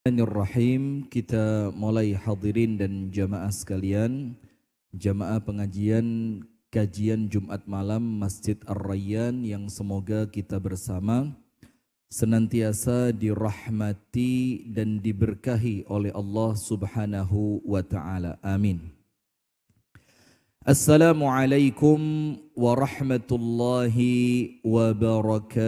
Bismillahirrahmanirrahim. Kita mulai hadirin dan jamaah sekalian, jamaah pengajian kajian Jumat malam Masjid Ar-Rayyan yang semoga kita bersama senantiasa dirahmati dan diberkahi oleh Allah Subhanahu wa taala. Amin. Assalamualaikum warahmatullahi wabarakatuh.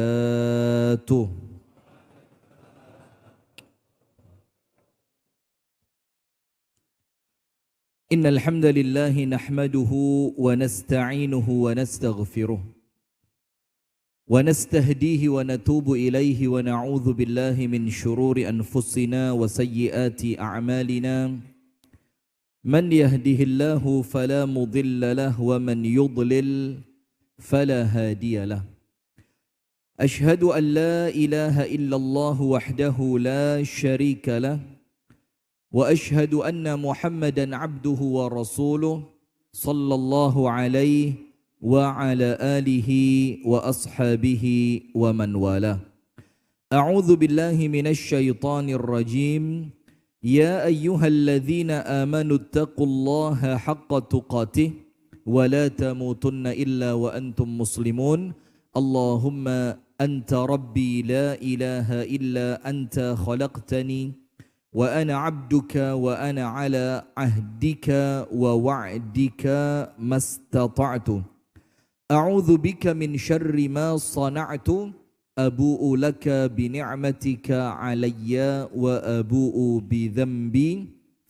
إن الحمد لله نحمده ونستعينه ونستغفره ونستهديه ونتوب إليه ونعوذ بالله من شرور أنفسنا وسيئات أعمالنا من يهده الله فلا مضل له ومن يضلل فلا هادي له أشهد أن لا إله إلا الله وحده لا شريك له وأشهد أن محمدًا عبده ورسوله صلى الله عليه وعلى آله وأصحابه ومن والاه. أعوذ بالله من الشيطان الرجيم. يا أيها الذين آمنوا اتقوا الله حق تقاته ولا تموتن إلا وأنتم مسلمون. اللهم أنت ربي لا إله إلا أنت خلقتني وأنا عبدك وأنا على عهدك ووعدك ما استطعت أعوذ بك من شر ما صنعت أبوء لك بنعمتك علي وأبوء بذنبي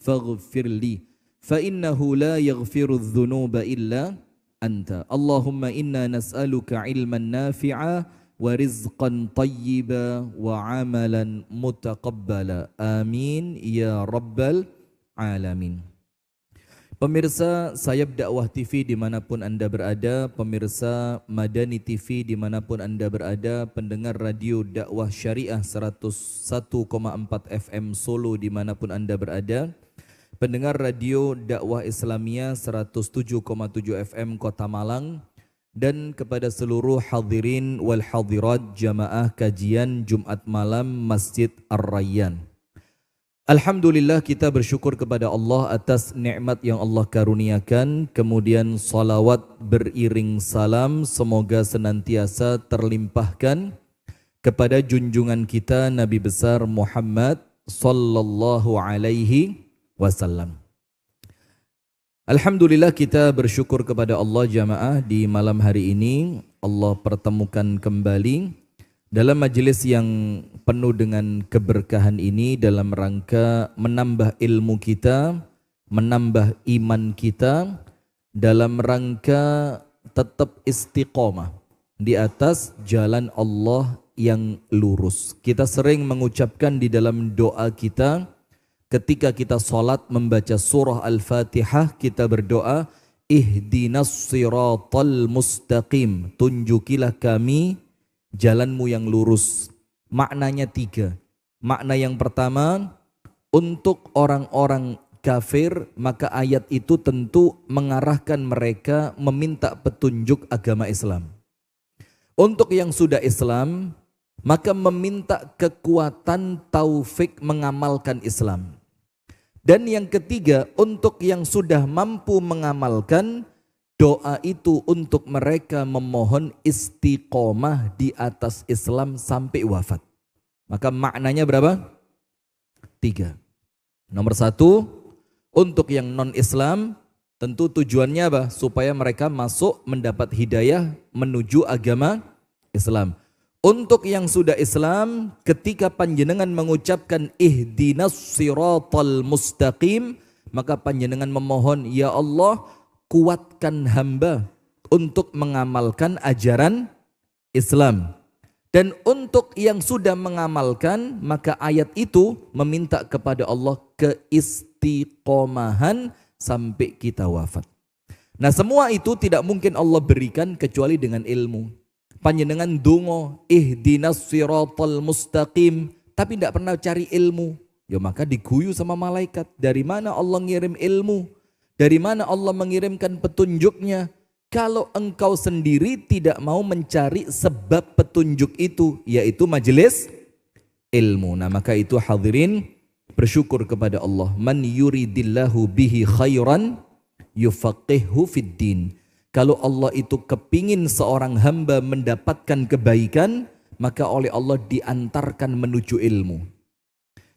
فاغفر لي فإنه لا يغفر الذنوب إلا أنت اللهم إنا نسألك علما نافعا warizqan tayyiba wa amalan mutaqabbala amin ya rabbal alamin. Pemirsa Sayap Dakwah TV dimanapun Anda berada, pemirsa Madani TV dimanapun Anda berada, pendengar radio dakwah syariah 101,4 FM Solo dimanapun Anda berada, pendengar radio dakwah Islamiyah 107,7 FM Kota Malang, dan kepada seluruh hadirin wal hadirat jamaah kajian Jumat malam Masjid Ar-Rayyan. Alhamdulillah kita bersyukur kepada Allah atas nikmat yang Allah karuniakan. Kemudian salawat beriring salam semoga senantiasa terlimpahkan kepada junjungan kita Nabi besar Muhammad sallallahu alaihi wasallam. Alhamdulillah kita bersyukur kepada Allah jamaah di malam hari ini Allah pertemukan kembali dalam majelis yang penuh dengan keberkahan ini dalam rangka menambah ilmu kita, menambah iman kita, dalam rangka tetap istiqomah di atas jalan Allah yang lurus. Kita sering mengucapkan di dalam doa kita ketika kita sholat membaca surah Al-Fatihah, kita berdoa, ihdinas siratal mustaqim, tunjukilah kami jalanmu yang lurus. Maknanya tiga. Makna yang pertama, untuk orang-orang kafir, maka ayat itu tentu mengarahkan mereka meminta petunjuk agama Islam. Untuk yang sudah Islam, maka meminta kekuatan taufik mengamalkan Islam. Dan yang ketiga, untuk yang sudah mampu mengamalkan, doa itu untuk mereka memohon istiqomah di atas Islam sampai wafat. Maka maknanya berapa? Tiga. Nomor satu, untuk yang non-Islam, tentu tujuannya apa? Supaya mereka masuk mendapat hidayah menuju agama Islam. Untuk yang sudah Islam, ketika panjenengan mengucapkan ihdinas siratal mustaqim, maka panjenengan memohon, ya Allah kuatkan hamba untuk mengamalkan ajaran Islam. Dan untuk yang sudah mengamalkan, maka ayat itu meminta kepada Allah keistiqomahan sampai kita wafat. Nah semua itu tidak mungkin Allah berikan kecuali dengan ilmu. Panjenengan dungo ihdinas siratal mustaqim tapi tidak pernah cari ilmu, ya maka diguyu sama malaikat. Dari mana Allah ngirim ilmu? Dari mana Allah mengirimkan petunjuknya? Kalau engkau sendiri tidak mau mencari sebab petunjuk itu, yaitu majelis ilmu. Nah maka itu hadirin bersyukur kepada Allah. Man yuridillahu bihi khairan yufaqihu fid din. Kalau Allah itu kepingin seorang hamba mendapatkan kebaikan, maka oleh Allah diantarkan menuju ilmu.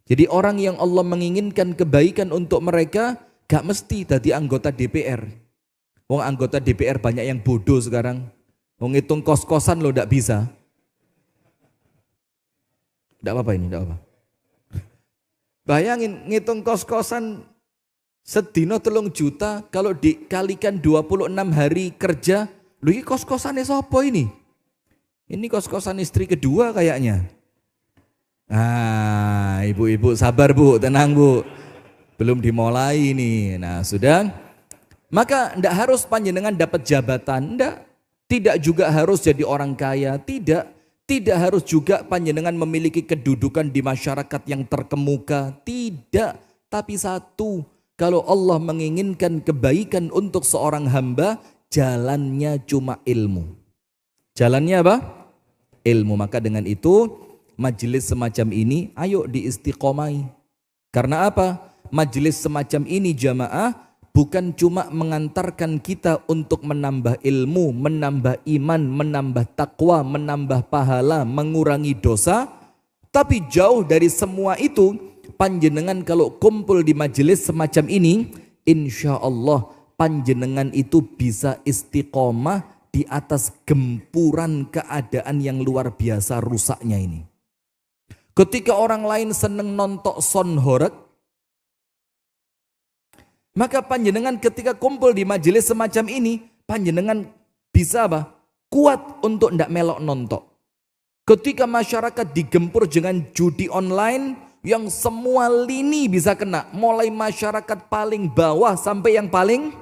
Jadi orang yang Allah menginginkan kebaikan untuk mereka, gak mesti jadi anggota DPR. Wong anggota DPR banyak yang bodoh sekarang. Wong ngitung kos-kosan lo gak bisa. Gak apa-apa ini, gak apa. Bayangin ngitung kos-kosan sedino 3 juta, kalau dikalikan 26 hari kerja, lu ini kos-kosannya sopo ini? Ini kos-kosan istri kedua kayaknya. Ah, ibu-ibu sabar bu, tenang bu. Belum dimulai ini. Nah sudah. Maka tidak harus panjenengan dapat jabatan, tidak juga harus jadi orang kaya, tidak harus juga panjenengan memiliki kedudukan di masyarakat yang terkemuka, tidak. Tapi satu, kalau Allah menginginkan kebaikan untuk seorang hamba, jalannya cuma ilmu. Jalannya apa? Ilmu. Maka dengan itu, majelis semacam ini, ayo diistiqomai. Karena apa? Majelis semacam ini jamaah, bukan cuma mengantarkan kita untuk menambah ilmu, menambah iman, menambah takwa, menambah pahala, mengurangi dosa. Tapi jauh dari semua itu, panjenengan kalau kumpul di majelis semacam ini, insya Allah panjenengan itu bisa istiqomah di atas gempuran keadaan yang luar biasa rusaknya ini. Ketika orang lain seneng nonton son horeg, maka panjenengan ketika kumpul di majelis semacam ini, panjenengan bisa apa? Kuat untuk tidak melok nonton. Ketika masyarakat digempur dengan judi online, yang semua lini bisa kena, mulai masyarakat paling bawah sampai yang paling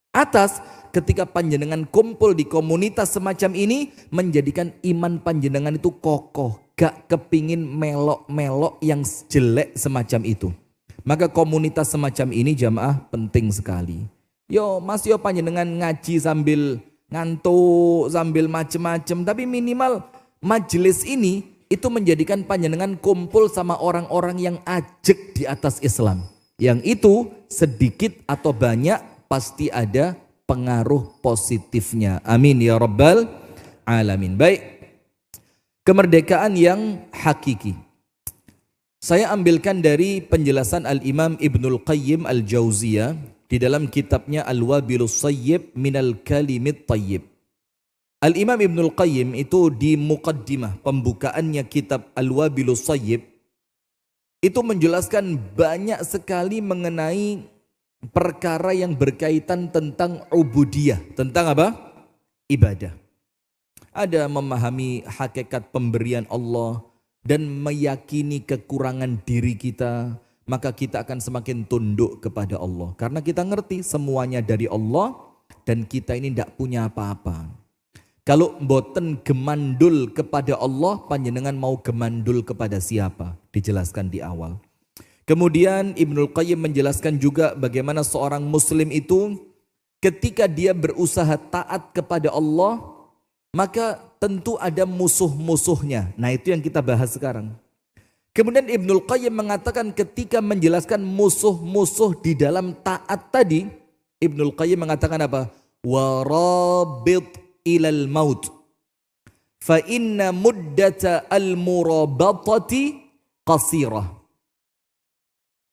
atas, ketika panjenengan kumpul di komunitas semacam ini, menjadikan iman panjenengan itu kokoh, gak kepingin melok-melok yang jelek semacam itu. Maka komunitas semacam ini jamaah penting sekali. Yo mas yo panjenengan ngaji sambil ngantuk, sambil macem-macem, tapi minimal majelis ini itu menjadikan panjenengan kumpul sama orang-orang yang ajek di atas Islam. Yang itu sedikit atau banyak pasti ada pengaruh positifnya. Amin ya rabbal alamin. Baik, kemerdekaan yang hakiki. Saya ambilkan dari penjelasan Al-Imam Ibnul Qayyim Al-Jauziyah di dalam kitabnya Al-Wabilus Sayyib Minal Kalimit Tayyib. Al-Imam Ibnul Qayyim itu di muqaddimah pembukaannya kitab Al-Wabilus Sayyib itu menjelaskan banyak sekali mengenai perkara yang berkaitan tentang ubudiyah, tentang apa? Ibadah. Ada memahami hakikat pemberian Allah dan meyakini kekurangan diri kita, maka kita akan semakin tunduk kepada Allah. Karena kita ngerti semuanya dari Allah dan kita ini tidak punya apa-apa. Kalau mboten gemandul kepada Allah, panjenengan mau gemandul kepada siapa? Dijelaskan di awal. Kemudian Ibnul Qayyim menjelaskan juga bagaimana seorang muslim itu ketika dia berusaha taat kepada Allah, maka tentu ada musuh-musuhnya. Nah itu yang kita bahas sekarang. Kemudian Ibnul Qayyim mengatakan ketika menjelaskan musuh-musuh di dalam taat tadi, Ibnul Qayyim mengatakan apa? Warabit ilal maut fa inna muddata al-murabatati qasirah.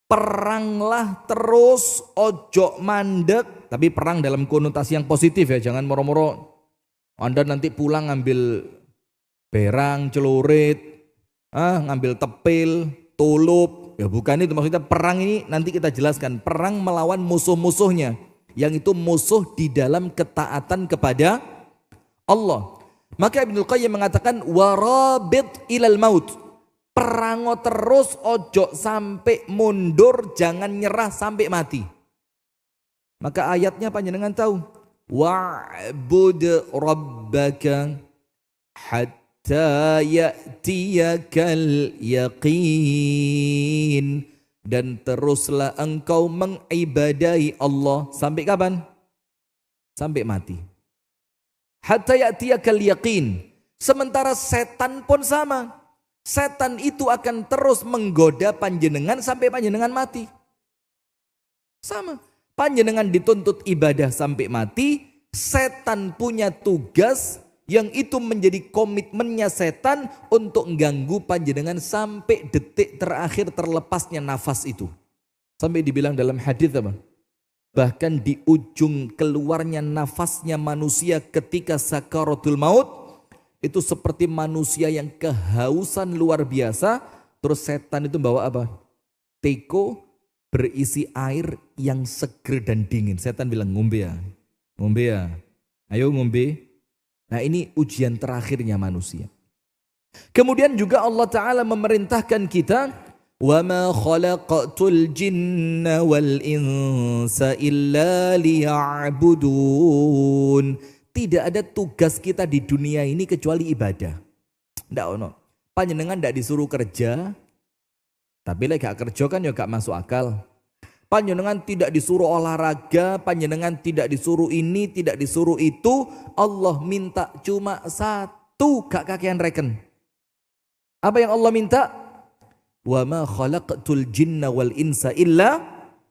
Peranglah terus, ojo mandek, tapi perang dalam konotasi yang positif ya, jangan moro-moro Anda nanti pulang ngambil berang, celurit, ngambil tepil, tulup, ya bukan itu maksudnya. Perang ini nanti kita jelaskan, perang melawan musuh-musuhnya, yang itu musuh di dalam ketaatan kepada Allah. Maka Ibnul Qayyim mengatakan warabit ilal maut. Perango terus, ojo sampai mundur, jangan nyerah sampai mati. Maka ayatnya panjenengan tahu. Wa'bud rabbaka hatta ya'tiyakal yaqin. Dan teruslah engkau mengibadahi Allah sampai kapan? Sampai mati. Hatta ya'tiyakal yaqin. Sementara setan pun sama. Setan itu akan terus menggoda panjenengan sampai panjenengan mati. Sama. Panjenengan dituntut ibadah sampai mati. Setan punya tugas yang itu menjadi komitmennya setan untuk mengganggu panjenengan sampai detik terakhir terlepasnya nafas itu. Sampai dibilang dalam hadis apa? Bahkan di ujung keluarnya nafasnya manusia ketika sakaratul maut, itu seperti manusia yang kehausan luar biasa. Terus setan itu bawa apa? Teko berisi air yang seger dan dingin. Setan bilang ngombe ya. Ngombe ya. Ayo ngombe. Nah ini ujian terakhirnya manusia. Kemudian juga Allah Ta'ala memerintahkan kita. وَمَا خَلَقْتُ الْجِنَّ وَالْإِنسَ إِلَّا لِيَعْبُدُونَ. Tidak ada tugas kita di dunia ini kecuali ibadah. Nggak ono. Panjenengan nggak disuruh kerja, tapi lek gak kerja kan ya gak masuk akal. Panjenengan tidak disuruh olahraga, panjenengan tidak disuruh ini, tidak disuruh itu. Allah minta cuma satu, gak kakean reken. Apa yang Allah minta? Wa ma khalaqtul jinna wal insa illa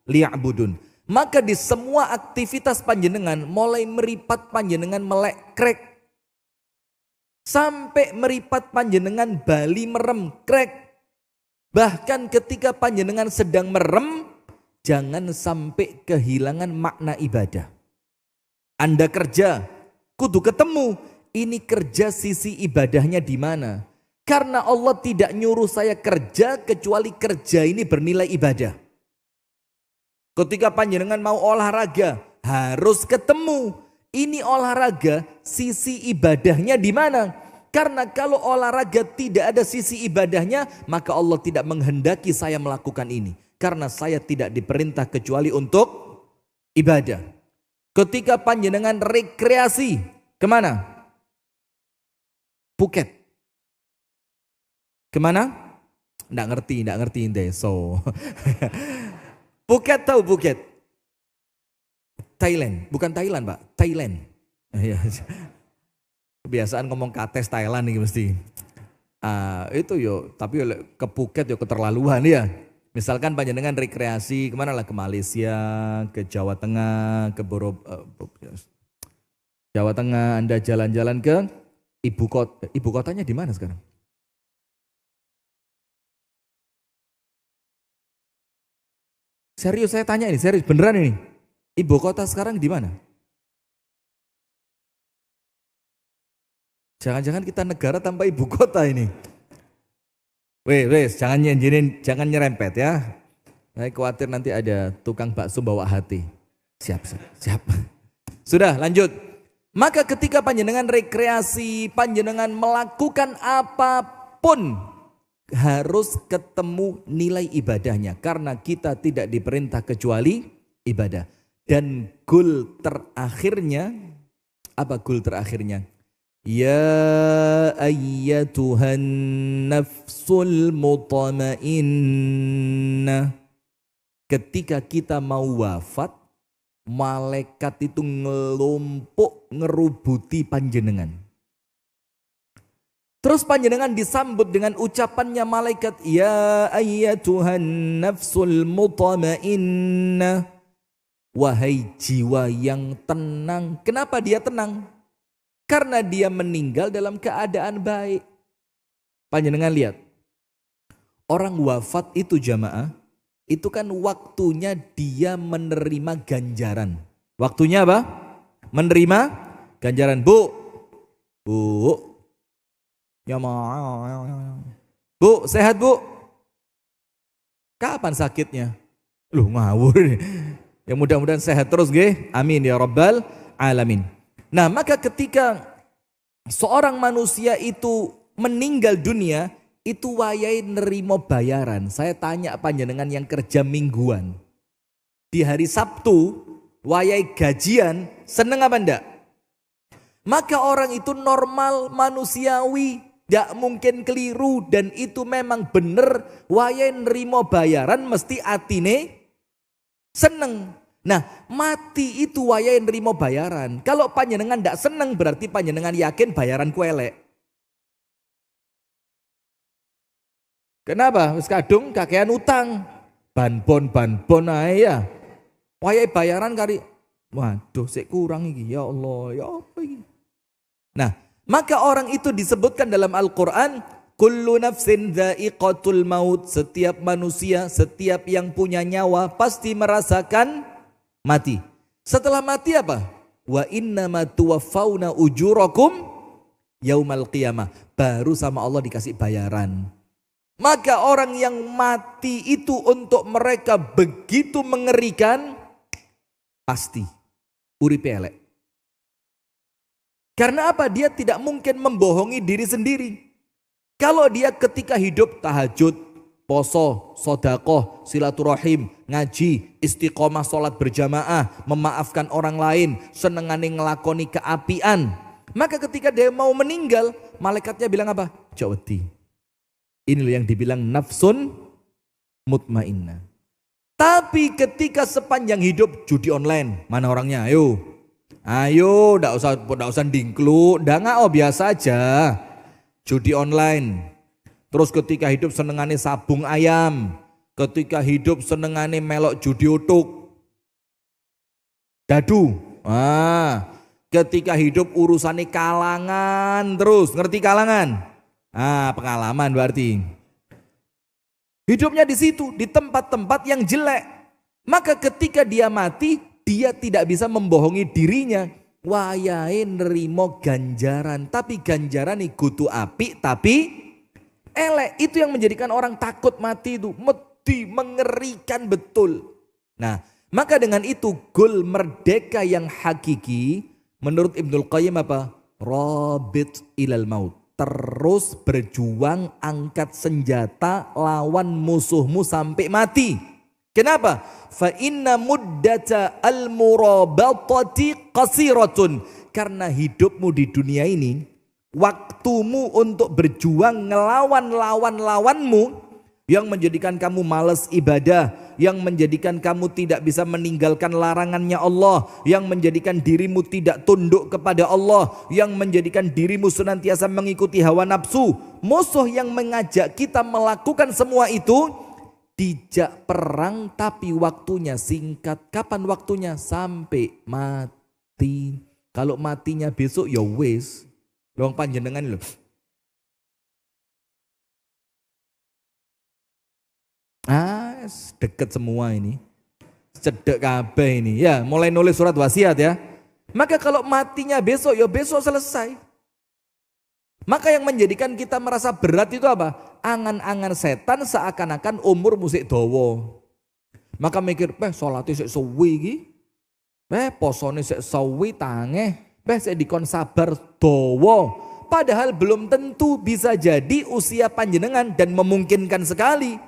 liya'budun. Maka di semua aktivitas panjenengan, mulai meripat panjenengan melek krek, sampai meripat panjenengan bali merem krek. Bahkan ketika panjenengan sedang merem, jangan sampai kehilangan makna ibadah. Anda kerja, kudu ketemu ini kerja sisi ibadahnya di mana. Karena Allah tidak nyuruh saya kerja kecuali kerja ini bernilai ibadah. Ketika panjenengan mau olahraga, harus ketemu ini olahraga sisi ibadahnya di mana. Karena kalau olahraga tidak ada sisi ibadahnya, maka Allah tidak menghendaki saya melakukan ini. Karena saya tidak diperintah kecuali untuk ibadah. Ketika panjenengan rekreasi, kemana? Phuket. Kemana? Nggak ngerti deh. So, Phuket tahu Phuket? Thailand, bukan Thailand Pak, Thailand. Kebiasaan ngomong kates Thailand nih mesti. Itu yo, tapi yo, ke Phuket yo keterlaluan ya. Misalkan panjenengan rekreasi, kemana lah? Ke Malaysia, ke Jawa Tengah, ke Jawa Tengah, Anda jalan-jalan ke ibu kota. Ibu kotanya di mana sekarang? Serius saya tanya ini, serius beneran ini. Ibu kota sekarang di mana? Jangan-jangan kita negara tanpa ibu kota ini. Wes, jangan nyerempet ya. Saya khawatir nanti ada tukang bakso bawa hati. Siap. Sudah, lanjut. Maka ketika panjenengan rekreasi, panjenengan melakukan apapun, harus ketemu nilai ibadahnya. Karena kita tidak diperintah kecuali ibadah. Dan goal terakhirnya, apa goal terakhirnya? Ya ayyatuhan nafsul mutmainnah. Ketika kita mau wafat, malaikat itu ngelumpuk ngerubuti panjenengan. Terus panjenengan disambut dengan ucapannya malaikat, ya ayyatuhan nafsul mutmainnah. Wahai jiwa yang tenang. Kenapa dia tenang? Karena dia meninggal dalam keadaan baik. Panjenengan lihat. Orang wafat itu jamaah, itu kan waktunya dia menerima ganjaran. Waktunya apa? Menerima ganjaran. Bu. Ya Bu, sehat Bu? Kapan sakitnya? Loh ngawur nih. Ya mudah-mudahan sehat terus nggih. Amin ya rabbal alamin. Nah, maka ketika seorang manusia itu meninggal dunia, itu wayai nerimo bayaran. Saya tanya panjenengan yang kerja mingguan. Di hari Sabtu, wayai gajian, seneng apa enggak? Maka orang itu normal, manusiawi, tidak mungkin keliru, dan itu memang benar. Wayai nerimo bayaran mesti atine seneng. Nah, mati itu wayai nerimo bayaran. Kalau panjenengan tidak seneng berarti panjenengan yakin bayaran kuelek. Kenapa? Wis kadung kakean utang. Ban bon ae ya. Wayahe bayaran kari. Waduh, sik kurang iki. Ya Allah, ya apa iki? Nah, maka orang itu disebutkan dalam Al-Qur'an, kullu nafsin dha'iqatul maut. Setiap manusia, setiap yang punya nyawa pasti merasakan mati. Setelah mati apa? Wa innama tuwaffawna ujurakum yaumal qiyamah. Baru sama Allah dikasih bayaran. Maka orang yang mati itu untuk mereka begitu mengerikan, pasti uripe elek. Karena apa? Dia tidak mungkin membohongi diri sendiri. Kalau dia ketika hidup tahajud, poso, sodakoh, silaturahim, ngaji, istiqomah sholat berjamaah, memaafkan orang lain, senengane ngelakoni keapian. Maka ketika dia mau meninggal, malaikatnya bilang apa? Jawati. Ini yang dibilang nafsun mutmainnah. Tapi ketika sepanjang hidup judi online, mana orangnya? Ayo, ndak usah dingklu, ndak biasa aja. Judi online. Terus ketika hidup senengane sabung ayam, ketika hidup senengane melok judi utuk. Dadu. Ketika hidup urusannya kalangan terus, ngerti kalangan? Pengalaman berarti. Hidupnya di situ, di tempat-tempat yang jelek. Maka ketika dia mati, dia tidak bisa membohongi dirinya. Wayahe nerimo ganjaran, tapi ganjaran kudu apik tapi elek. Itu yang menjadikan orang takut mati itu. Mati, mengerikan betul. Nah, maka dengan itu goal merdeka yang hakiki menurut Ibnul Qayyim apa? Rabit ilal maut. Terus berjuang, angkat senjata, lawan musuhmu sampai mati. Kenapa? Fa inna muddata al-murabatati qasiratun. Karena hidupmu di dunia ini, waktumu untuk berjuang ngelawan lawan-lawanmu yang menjadikan kamu malas ibadah, yang menjadikan kamu tidak bisa meninggalkan larangannya Allah, yang menjadikan dirimu tidak tunduk kepada Allah, yang menjadikan dirimu senantiasa mengikuti hawa nafsu. Musuh yang mengajak kita melakukan semua itu dijak perang tapi waktunya singkat. Kapan waktunya? Sampai mati. Kalau matinya besok ya wis. Wong panjenengan lho. Deket semua ini. Cedek kabeh ini. Ya, mulai nulis surat wasiat ya. Maka kalau matinya besok, ya besok selesai. Maka yang menjadikan kita merasa berat itu apa? Angan-angan setan seakan-akan umur musik dawa. Maka mikir, sholatnya sik suwi iki. Posone sik suwi tangeh. Sik dikon sabar dawa. Padahal belum tentu, bisa jadi usia panjenengan dan memungkinkan sekali.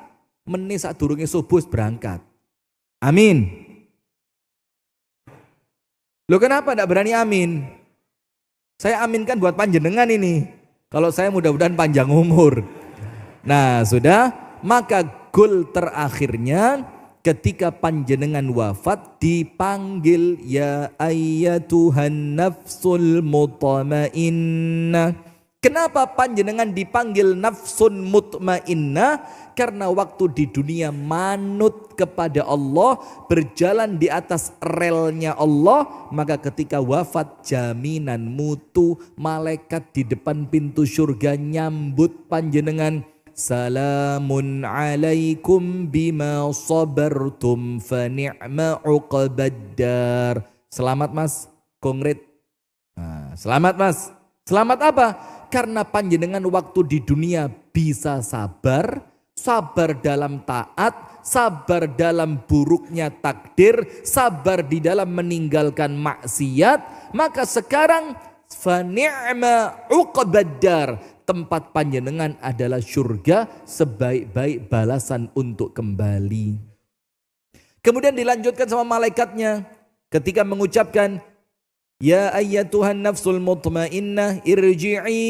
Menit sadurunge subuh berangkat. Amin. Loh kenapa tidak berani amin? Saya aminkan buat panjenengan ini. Kalau saya mudah-mudahan panjang umur. Nah sudah, maka goal terakhirnya ketika panjenengan wafat dipanggil ya ayyatuhan nafsul mutmainnah. Kenapa panjenengan dipanggil nafsun mutmainnah? Karena waktu di dunia manut kepada Allah, berjalan di atas relnya Allah, maka ketika wafat jaminan mutu, malaikat di depan pintu surga nyambut panjenengan. Salamun alaikum bima sabartum fa ni'ma uqbaddar. Selamat mas, kongret. Selamat mas. Selamat apa? Karena panjenengan waktu di dunia bisa sabar, sabar dalam taat, sabar dalam buruknya takdir, sabar di dalam meninggalkan maksiat, maka sekarang fa ni'ma uqbaddar, tempat panjenengan adalah surga, sebaik-baik balasan untuk kembali. Kemudian dilanjutkan sama malaikatnya ketika mengucapkan ya ayyatuhan nafsul mutmainnah irji'i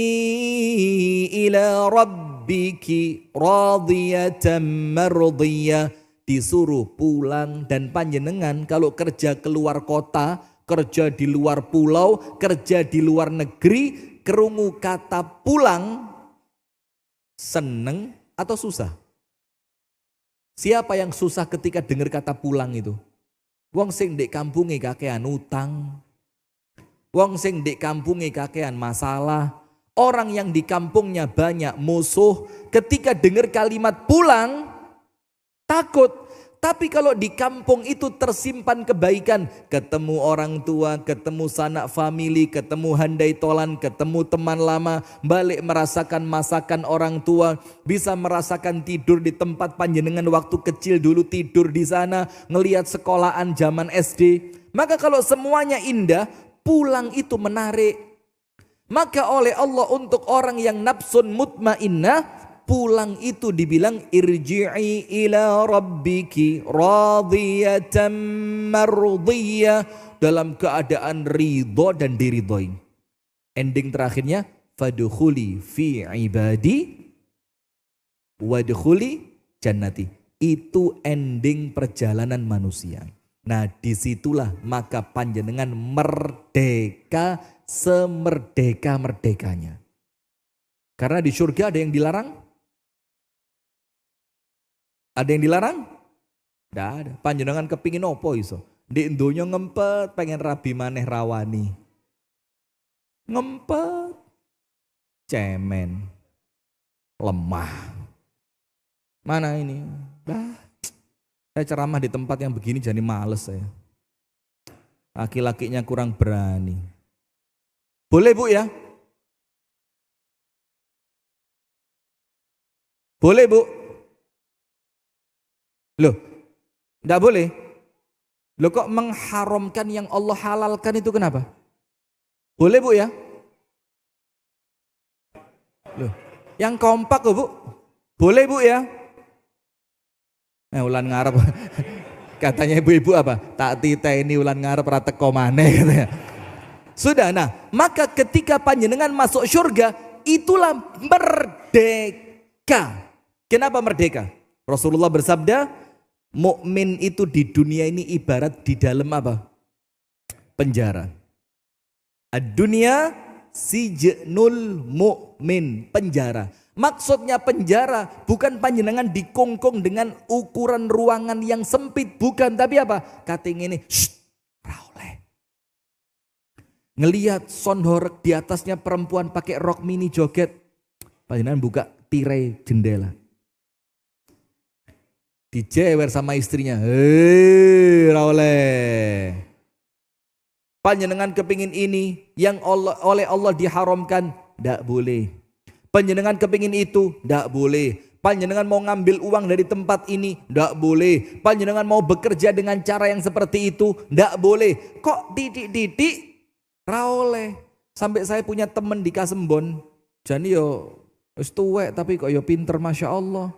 ila rabbiki radiyatan mardiyah. Disuruh pulang, dan panjenengan kalau kerja keluar kota, kerja di luar pulau, kerja di luar negeri, kerungu kata pulang, seneng atau susah? Siapa yang susah ketika dengar kata pulang itu? Wong sing ndek kampunge kakean utang. Wong sing ndek kampunge kakean masalah. Orang yang di kampungnya banyak musuh, ketika dengar kalimat pulang takut. Tapi kalau di kampung itu tersimpan kebaikan, ketemu orang tua, ketemu sanak famili, ketemu handai tolan, ketemu teman lama, balik merasakan masakan orang tua, bisa merasakan tidur di tempat panjenengan waktu kecil dulu tidur di sana, ngelihat sekolahan zaman SD. Maka kalau semuanya indah, pulang itu menarik. Maka oleh Allah untuk orang yang nafsun mutmainnah, pulang itu dibilang irji'i ila rabbiki radiyatan mardiyah, dalam keadaan ridho dan diridhoi. Ending terakhirnya fadkhuli fi ibadi wadkhuli jannati. Itu ending perjalanan manusia. Nah, disitulah maka panjenengan merdeka semerdeka-merdekanya. Karena di surga ada yang dilarang? Ada yang dilarang? Tidak ada. Panjenengan kepingin opo iso? Di donya ngempet pengen rabi maneh rawani. Ngempet. Cemen. Lemah. Mana ini? Saya ceramah di tempat yang begini jadi males saya. Laki-lakinya kurang berani. Boleh Bu ya? Boleh Bu? Loh, enggak boleh. Loh kok mengharamkan yang Allah halalkan itu kenapa? Boleh Bu ya? Loh, yang kompak kok Bu. Boleh Bu ya? Ulan ngarep. Katanya ibu-ibu apa? Tak tita ini ulan ngarep rata komane katanya. Sudah, nah maka ketika panjenengan masuk surga, itulah merdeka. Kenapa merdeka? Rasulullah bersabda, mukmin itu di dunia ini ibarat di dalam apa? Penjara. Ad-dunya sijnul mu'min, penjara. Maksudnya penjara bukan panjenengan dikongkong dengan ukuran ruangan yang sempit, bukan, tapi apa? Kating ini, raoleh. Ngelihat sonhorek di atasnya perempuan pakai rok mini joget, panjenengan buka tirai jendela. Dijewer sama istrinya, raoleh. Panjenengan kepingin ini yang oleh Allah diharamkan, tidak boleh. Panjenengan kepingin itu, tidak boleh. Panjenengan mau ngambil uang dari tempat ini, tidak boleh. Panjenengan mau bekerja dengan cara yang seperti itu, tidak boleh. Kok didik-didik, raoleh. Sampai saya punya teman di Kasembon, jadi yo wis tuwek tapi kok yo pinter, Masya Allah.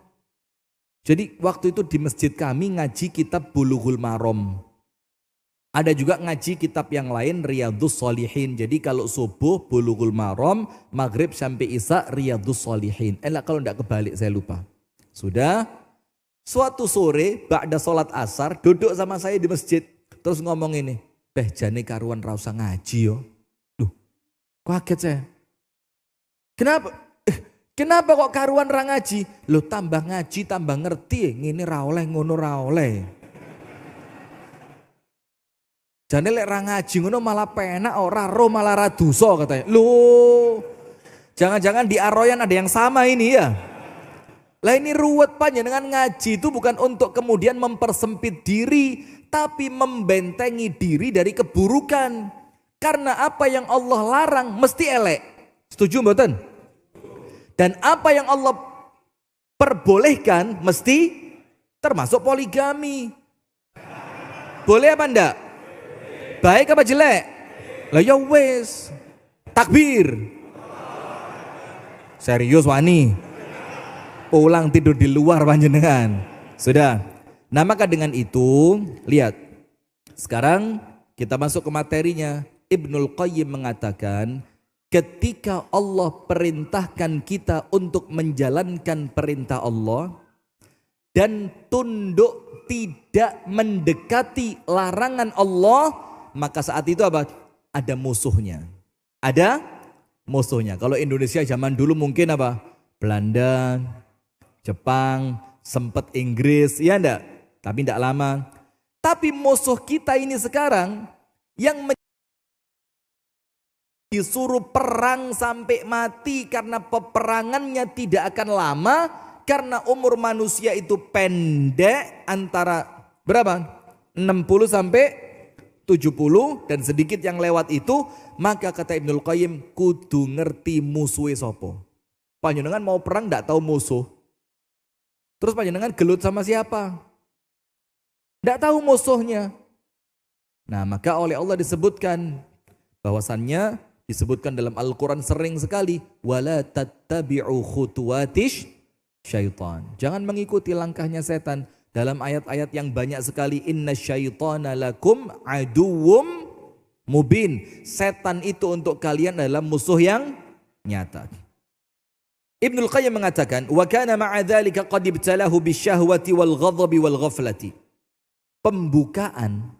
Jadi waktu itu di masjid kami ngaji kitab Bulughul Maram. Ada juga ngaji kitab yang lain Riyadhus Shalihin. Jadi kalau subuh Bulughul Maram, maghrib sampai isya Riyadhus Shalihin. Kalau enggak kebalik saya lupa. Sudah, suatu sore ba'da sholat asar duduk sama saya di masjid. Terus ngomong ini, jane karuan ra usah ngaji yo. Loh, kaget saya. Kenapa? Kenapa kok karuan ra ngaji? Loh, tambah ngaji tambah ngerti, ngene ra oleh ngono ra oleh. Jane lek ra ngaji ngono malah penak, ora ro malah ra dosa katanya. Loh, jangan-jangan di Aroyan ada yang sama ini ya. Lah ini ruwet, panjenengan ngaji itu bukan untuk kemudian mempersempit diri, tapi membentengi diri dari keburukan. Karena apa yang Allah larang mesti elek. Setuju mboten? Dan apa yang Allah perbolehkan mesti termasuk poligami. Boleh apa enggak? Baik apa jelek? Lah ya wes. Takbir. Serius wani. Pulang tidur di luar panjenengan. Sudah. Nah maka dengan itu, lihat. Sekarang kita masuk ke materinya. Ibnul Qayyim mengatakan, ketika Allah perintahkan kita untuk menjalankan perintah Allah dan tunduk tidak mendekati larangan Allah, maka saat itu apa? Ada musuhnya. Ada musuhnya. Kalau Indonesia zaman dulu mungkin apa? Belanda. Jepang, sempat Inggris, ya enggak? Tapi enggak lama. Tapi musuh kita ini sekarang yang disuruh perang sampai mati karena peperangannya tidak akan lama, karena umur manusia itu pendek, antara berapa? 60 sampai 70 dan sedikit yang lewat itu. Maka kata Ibnul Qayyim, kudu ngerti musuhe sopo. Panjenengan mau perang ndak tahu musuh, terus panjenengan gelut sama siapa? Ndak tahu musuhnya. Nah, maka oleh Allah disebutkan bahwasannya, disebutkan dalam Al-Quran sering sekali, wala tattabi'u khutuwatish syaitan. Jangan mengikuti langkahnya setan. Dalam ayat-ayat yang banyak sekali, inna syaitana lakum aduwwum mubin. Setan itu untuk kalian adalah musuh yang nyata. Ibnul Qayyim mengatakan, wa kana ma'a dzalika qad ibtalahu bisyahwati wal ghadabi wal ghaflati. Pembukaan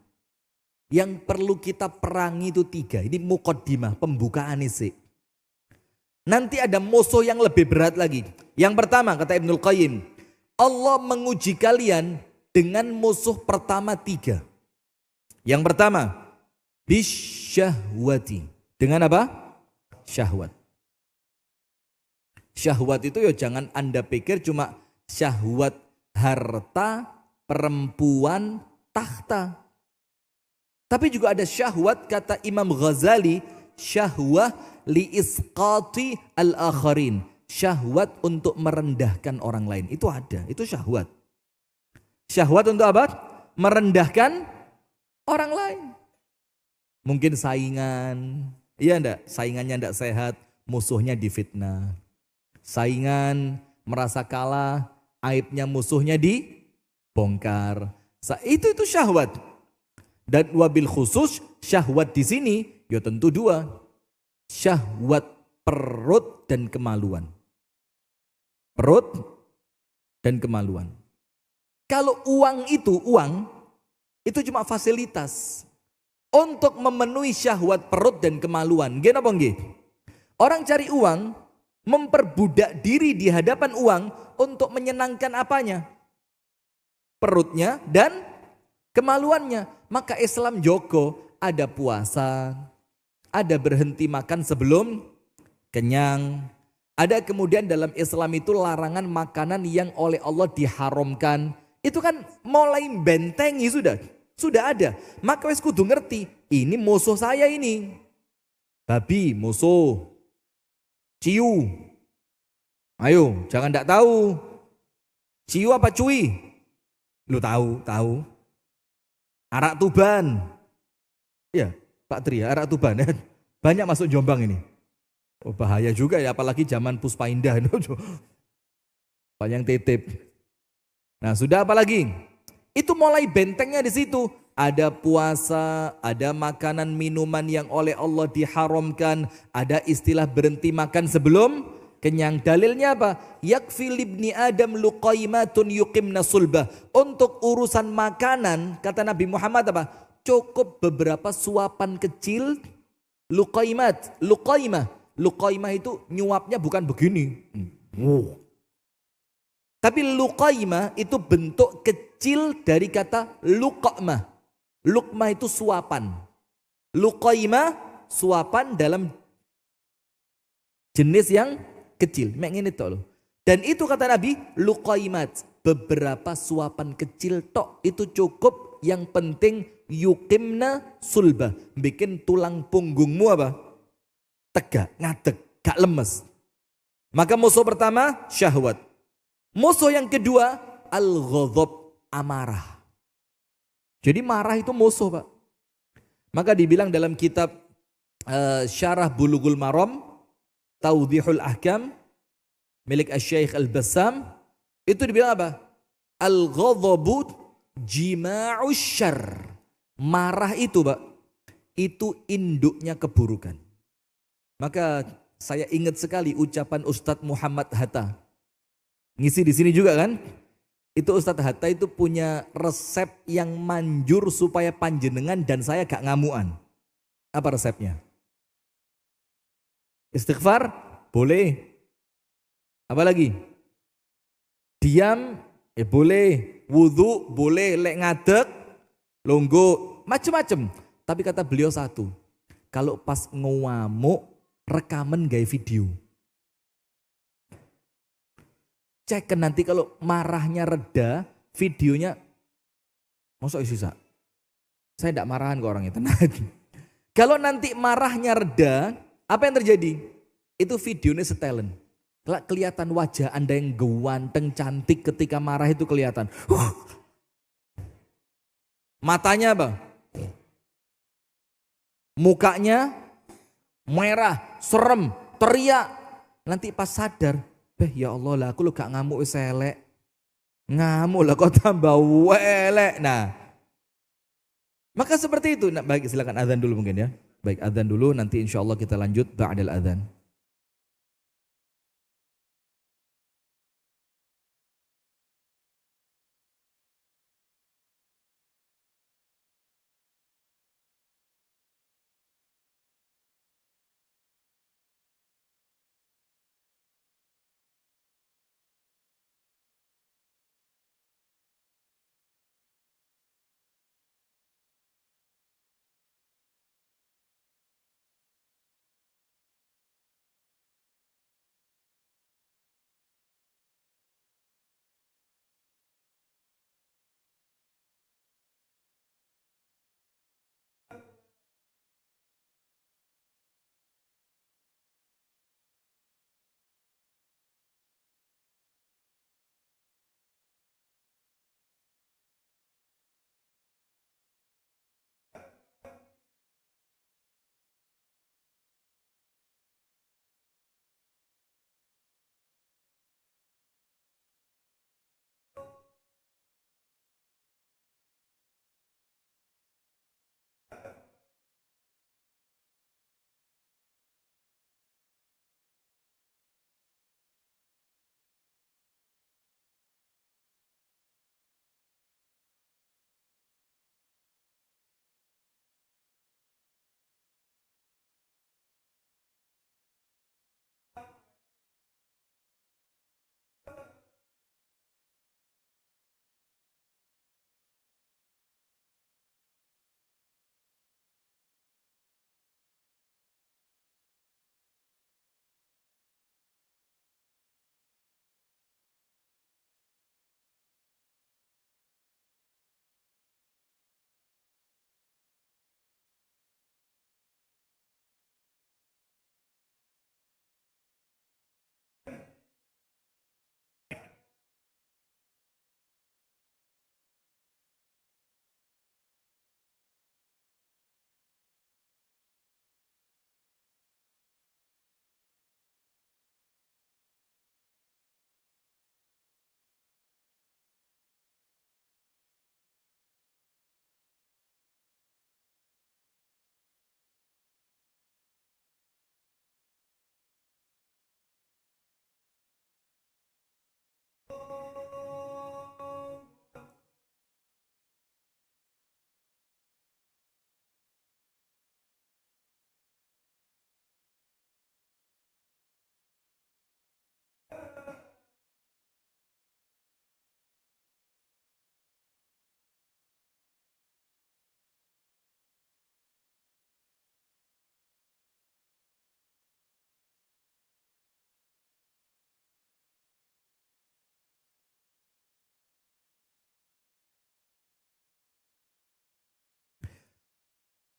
yang perlu kita perangi itu 3. Ini muqaddimah, pembukaan isi. Nanti ada musuh yang lebih berat lagi. Yang pertama kata Ibnul Qayyim, Allah menguji kalian dengan musuh pertama 3. Yang pertama, bisyahwati. Dengan apa? Syahwat. Syahwat itu ya jangan Anda pikir cuma syahwat harta, perempuan, tahta. Tapi juga ada syahwat, kata Imam Ghazali, syahwah li isqati al-akharin. Syahwat untuk merendahkan orang lain. Itu ada, itu syahwat. Syahwat untuk apa? Merendahkan orang lain. Mungkin saingan, iya enggak? Saingannya enggak sehat, musuhnya difitnah. Saingan merasa kalah, aibnya musuhnya dibongkar. Itu syahwat. Dan wabil khusus syahwat di sini ya tentu 2. Syahwat perut dan kemaluan. Perut dan kemaluan. Kalau uang itu cuma fasilitas untuk memenuhi syahwat perut dan kemaluan. Nggih napa nggih? Orang cari uang, memperbudak diri di hadapan uang untuk menyenangkan apanya? Perutnya dan kemaluannya. Maka Islam jogo, ada puasa, ada berhenti makan sebelum kenyang. Ada kemudian dalam Islam itu larangan makanan yang oleh Allah diharamkan. Itu kan mulai bentengi sudah ada. Maka wis kudu ngerti, ini musuh saya ini. Babi musuh. Ciu. Ayo, jangan ndak tahu. Ciu apa cuy? Lu tahu. Arak Tuban. Ya, Pak Tri, arak Tuban. Banyak masuk Jombang ini. Oh, bahaya juga ya, apalagi zaman Puspa Indah. Banyak titip. Nah, sudah apa lagi? Itu mulai bentengnya di situ. Ada puasa, ada makanan minuman yang oleh Allah diharamkan, ada istilah berhenti makan sebelum kenyang. Dalilnya apa? Yakfil ibni Adam luqaimatun yuqimna sulbah. Untuk urusan makanan, kata Nabi Muhammad apa? Cukup beberapa suapan kecil. Luqaimat, luqaimah itu nyuapnya bukan begini. Tapi luqaimah itu bentuk kecil dari kata luqamah. Luqmah itu suapan. Luqaimah suapan dalam jenis yang kecil, mek ngene tok lho. Dan itu kata Nabi, luqaimat, beberapa suapan kecil tok itu cukup, yang penting yuqimna sulbah, bikin tulang punggungmu apa? Tegak, ngadeg, gak lemes. Maka musuh pertama syahwat. Musuh yang kedua al-ghadab, amarah. Jadi marah itu musuh, Pak. Maka dibilang dalam kitab Syarah Bulughul Maram, Tawdihul Ahkam milik Asy-Syaikh Al-Bassam, itu dibilang apa? Al-ghadhabu jima'us syarr. Marah itu, Pak, itu induknya keburukan. Maka saya ingat sekali ucapan Ustadz Muhammad Hatta. Ngisi di sini juga kan? Itu Ustadz Hatta itu punya resep yang manjur supaya panjenengan dan saya gak ngamuan. Apa resepnya? Istighfar? Boleh. Apa lagi? Diam, boleh. Wudhu, boleh. Lek ngadeg, longgo, macem-macem. Tapi kata beliau satu, kalau pas ngamuk, rekaman gaya video. Cek nanti kalau marahnya reda, videonya, masuk sisa. Saya tidak marahan ke orang itu. Kalau nanti marahnya reda, apa yang terjadi? Itu videonya setelan. Kelihatan wajah Anda yang ganteng, cantik ketika marah itu kelihatan. Matanya apa? Mukanya merah, serem, teriak. Nanti pas sadar, ya Allah lah aku lo gak ngamuk selek. Ngamuk lah kok tambah welek. Nah, maka seperti itu. Nah, baik, silakan azan dulu mungkin ya. Baik, azan dulu, nanti insya Allah kita lanjut ba'dal azan.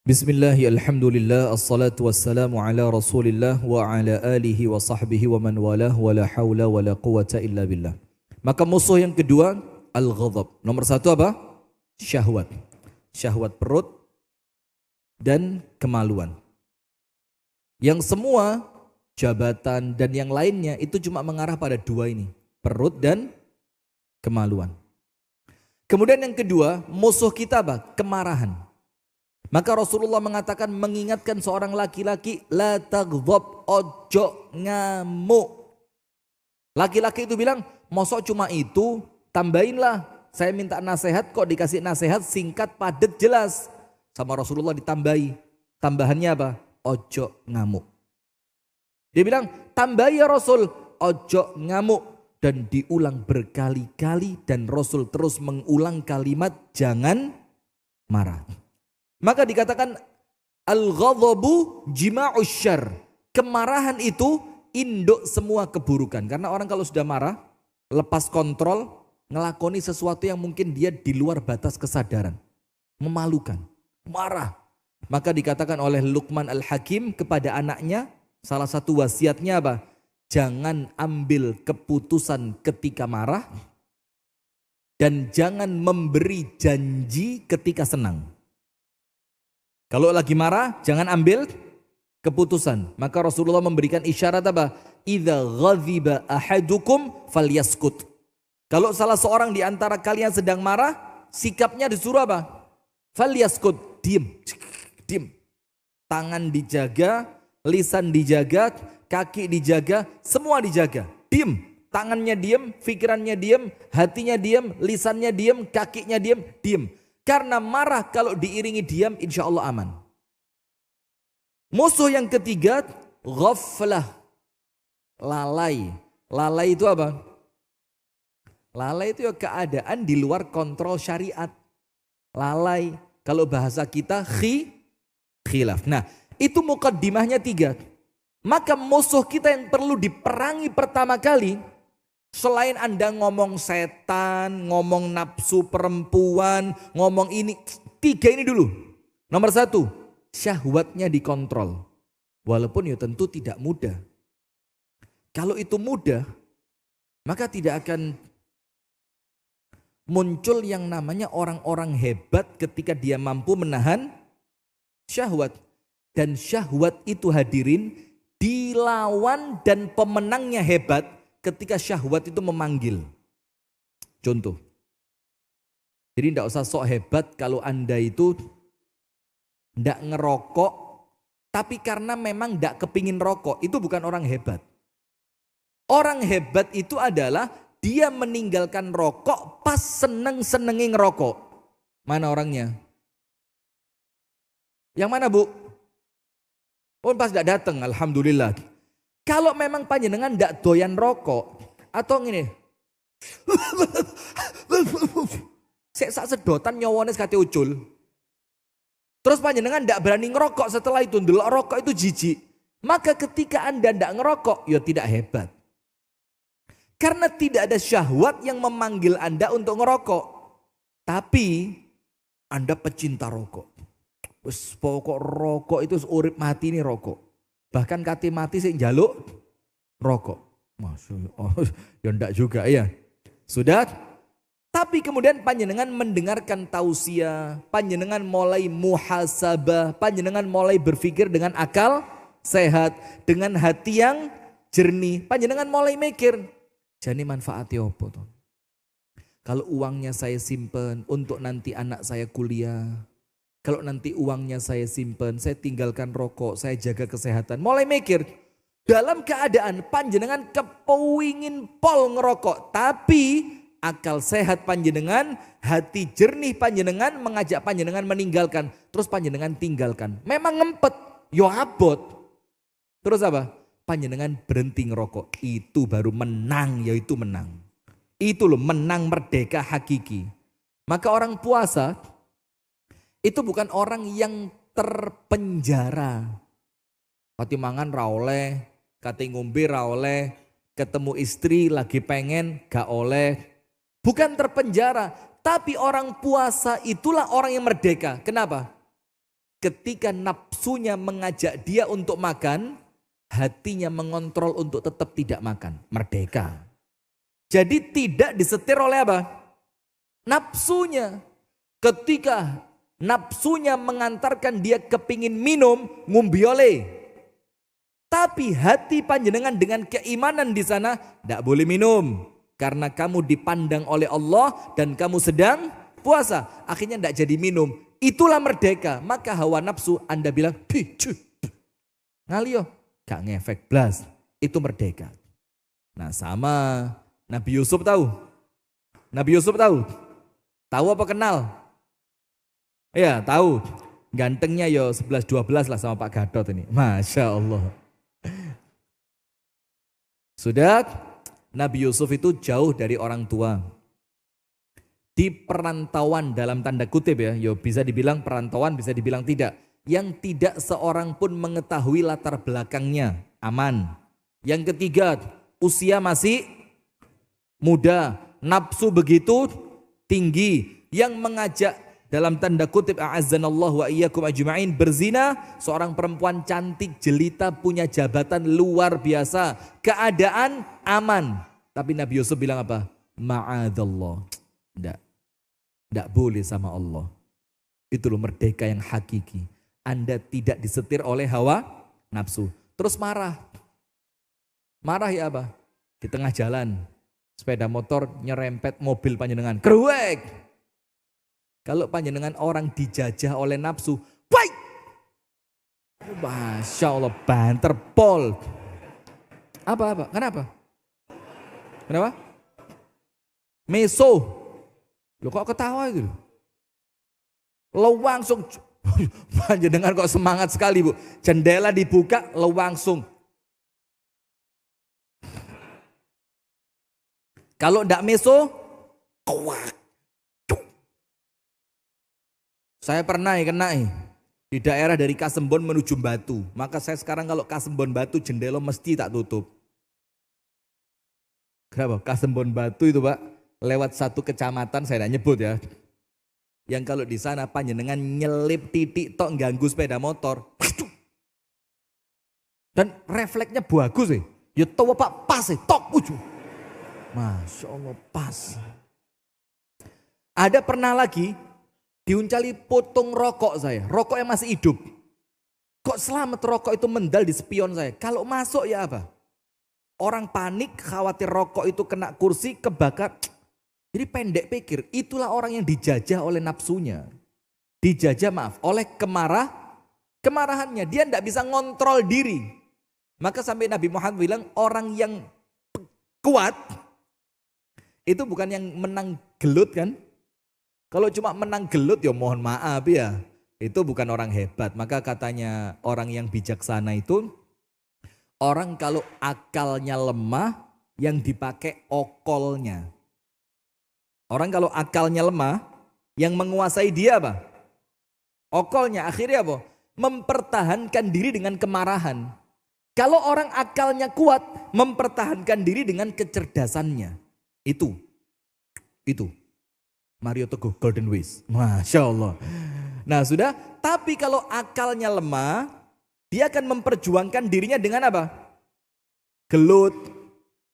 Bismillahirrahmanirrahim. Alhamdulillah, assalatu wassalamu ala rasulillah wa ala alihi wa sahbihi wa man walah wa la hawla wa la quwata illa billah. Maka musuh yang kedua, al-ghadab. Nomor satu apa? Syahwat. Syahwat perut dan kemaluan. Yang semua jabatan dan yang lainnya itu cuma mengarah pada dua ini. Perut dan kemaluan. Kemudian yang kedua, musuh kita apa? Kemarahan. Maka Rasulullah mengatakan, mengingatkan seorang laki-laki, la taghdab, ojo ngamuk. Laki-laki itu bilang, mosok cuma itu, tambahinlah. Saya minta nasihat kok dikasih nasihat singkat, padat, jelas. Sama Rasulullah ditambahi. Tambahannya apa? Ojo ngamuk. Dia bilang, tambah ya Rasul, ojo ngamuk. dan diulang berkali-kali dan Rasul terus mengulang kalimat jangan marah. Maka dikatakan al-ghadhabu jima'us syarr. Kemarahan itu induk semua keburukan. Karena orang kalau sudah marah, lepas kontrol, ngelakoni sesuatu yang mungkin dia di luar batas kesadaran. Memalukan, marah. Maka dikatakan oleh Luqman Al-Hakim kepada anaknya, salah satu wasiatnya apa? Jangan ambil keputusan ketika marah dan jangan memberi janji ketika senang. Kalau lagi marah, jangan ambil keputusan. Maka Rasulullah memberikan isyarat apa? Idza ghadhiba ahadukum falyaskut. Kalau salah seorang di antara kalian sedang marah, sikapnya disuruh apa? Falyaskut, diem. Tangan dijaga, lisan dijaga, kaki dijaga, semua dijaga. Diem, tangannya diem, pikirannya diem, hatinya diem, lisannya diem, kakinya diem. Karena marah kalau diiringi diam, insya Allah aman. Musuh yang ketiga, ghaflah, lalai. Lalai itu apa? Lalai itu ya keadaan di luar kontrol syariat. Lalai, kalau bahasa kita khilaf. Nah, itu mukaddimahnya 3. Maka musuh kita yang perlu diperangi pertama kali, selain Anda ngomong setan, ngomong nafsu perempuan, ngomong ini, 3 ini dulu. Nomor 1, syahwatnya dikontrol. Walaupun ya tentu tidak mudah. Kalau itu mudah, maka tidak akan muncul yang namanya orang-orang hebat ketika dia mampu menahan syahwat. Dan syahwat itu hadirin dilawan dan pemenangnya hebat ketika syahwat itu memanggil. Contoh. Jadi tidak usah sok hebat kalau Anda itu tidak ngerokok, tapi karena memang tidak kepingin rokok, itu bukan orang hebat. Orang hebat itu adalah dia meninggalkan rokok pas seneng-senengi ngerokok. Mana orangnya? Yang mana bu? Oh pas tidak datang, alhamdulillah. Kalau memang panjenengan tidak doyan rokok, atau gini, sak sedotan nyawane sekate ucul. Terus panjenengan tidak berani ngerokok setelah itu, ndelok rokok itu jijik. Maka ketika Anda tidak ngerokok, ya tidak hebat. Karena tidak ada syahwat yang memanggil Anda untuk ngerokok. Tapi Anda pecinta rokok. Wes pokok rokok itu urip mati nih rokok. Bahkan kate mati sing njaluk rokok. Masya Allah, ya ndak juga ya. Sudah? Tapi kemudian panjenengan mendengarkan tausiah, panjenengan mulai muhasabah, panjenengan mulai berpikir dengan akal sehat, dengan hati yang jernih. Panjenengan mulai mikir. Jadi manfaatnya apa tuh? Kalau uangnya saya simpen untuk nanti anak saya kuliah. Kalau nanti uangnya saya simpen, saya tinggalkan rokok, saya jaga kesehatan. Mulai mikir. Dalam keadaan panjenengan kepewingin pol ngerokok. Tapi akal sehat panjenengan, hati jernih panjenengan mengajak panjenengan meninggalkan. Terus panjenengan tinggalkan. Memang ngempet, yo abot. Terus apa? Panjenengan berhenti ngerokok, itu baru menang, yaitu menang. Itu loh menang merdeka hakiki. Maka orang puasa itu bukan orang yang terpenjara. Kati mangan ra oleh, kati ngombe ra oleh, ketemu istri lagi pengen gak oleh. Bukan terpenjara, tapi orang puasa itulah orang yang merdeka. Kenapa? Ketika nafsunya mengajak dia untuk makan, hatinya mengontrol untuk tetap tidak makan. Merdeka. Jadi tidak disetir oleh apa? Nafsunya. Ketika nafsunya mengantarkan dia kepingin minum, ngumbi oleh. Tapi hati panjenengan dengan keimanan di sana, tidak boleh minum. Karena kamu dipandang oleh Allah dan kamu sedang puasa. Akhirnya tidak jadi minum. Itulah merdeka. Maka hawa nafsu Anda bilang, ngalio. Gak ngefek blas, itu merdeka. Nah sama Nabi Yusuf tahu? Nabi Yusuf tahu? Tahu apa kenal? Ya tahu. Gantengnya yo 11-12 lah sama Pak Gadot ini. Masya Allah. Sudah? Nabi Yusuf itu jauh dari orang tua. Di perantauan dalam tanda kutip ya, bisa dibilang perantauan, bisa dibilang tidak. Yang tidak seorang pun mengetahui latar belakangnya, aman. Yang ketiga, usia masih muda, nafsu begitu tinggi. Yang mengajak dalam tanda kutip a'azzanallahu wa iyyakum ajma'in berzina, seorang perempuan cantik, jelita, punya jabatan luar biasa, keadaan aman. Tapi Nabi Yusuf bilang apa? Ma'adallah. Tidak boleh sama Allah. Itu loh merdeka yang hakiki. Anda tidak disetir oleh hawa nafsu. Terus marah. Marah ya apa? Di tengah jalan. Sepeda motor nyerempet mobil panjenengan. Keruek. Kalau panjenengan orang dijajah oleh nafsu. Baik. Masya Allah, banter pol. Apa? Kenapa? Meso. Loh kok ketawa itu? Langsung, panjenengan kok semangat sekali bu. Jendela dibuka, langsung. Kalau ndak meso, kuak. Saya pernah kena di daerah dari Kasembon menuju Batu. Maka saya sekarang kalau Kasembon Batu jendela mesti tak tutup. Kenapa? Kasembon Batu itu pak, lewat satu kecamatan saya tidak nyebut ya. Yang kalau di sana panjenengan nyelip titik tok ganggu sepeda motor. Dan refleksnya bagus sih. Ya tahu pak pas tok ujung. Masya Allah pas. Ada pernah lagi diuncali potong rokok saya. Rokok yang masih hidup. Kok selamat rokok itu mendal di spion saya. Kalau masuk ya apa? Orang panik khawatir rokok itu kena kursi kebakar. Jadi pendek pikir, itulah orang yang dijajah oleh nafsunya. Dijajah oleh kemarahannya. Dia tidak bisa ngontrol diri. Maka sampai Nabi Muhammad bilang orang yang kuat, itu bukan yang menang gelut kan. Kalau cuma menang gelut ya mohon maaf ya. Itu bukan orang hebat. Maka katanya orang yang bijaksana itu, orang kalau akalnya lemah yang dipakai okolnya. Orang kalau akalnya lemah, yang menguasai dia apa? Okolnya, akhirnya apa? Mempertahankan diri dengan kemarahan. Kalau orang akalnya kuat, mempertahankan diri dengan kecerdasannya. Itu. Mario Teguh Golden Wish. Masya Allah. Nah sudah, tapi kalau akalnya lemah, dia akan memperjuangkan dirinya dengan apa? Gelut,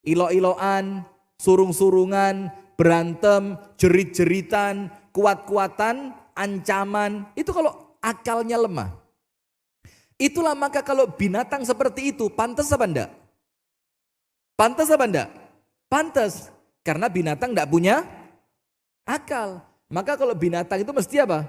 ilo-iloan, surung-surungan, berantem, jerit-jeritan, kuat-kuatan, ancaman. Itu kalau akalnya lemah. Itulah maka kalau binatang seperti itu, pantas apa enggak? Pantas apa enggak? Pantas. Karena binatang enggak punya akal. Maka kalau binatang itu mesti apa?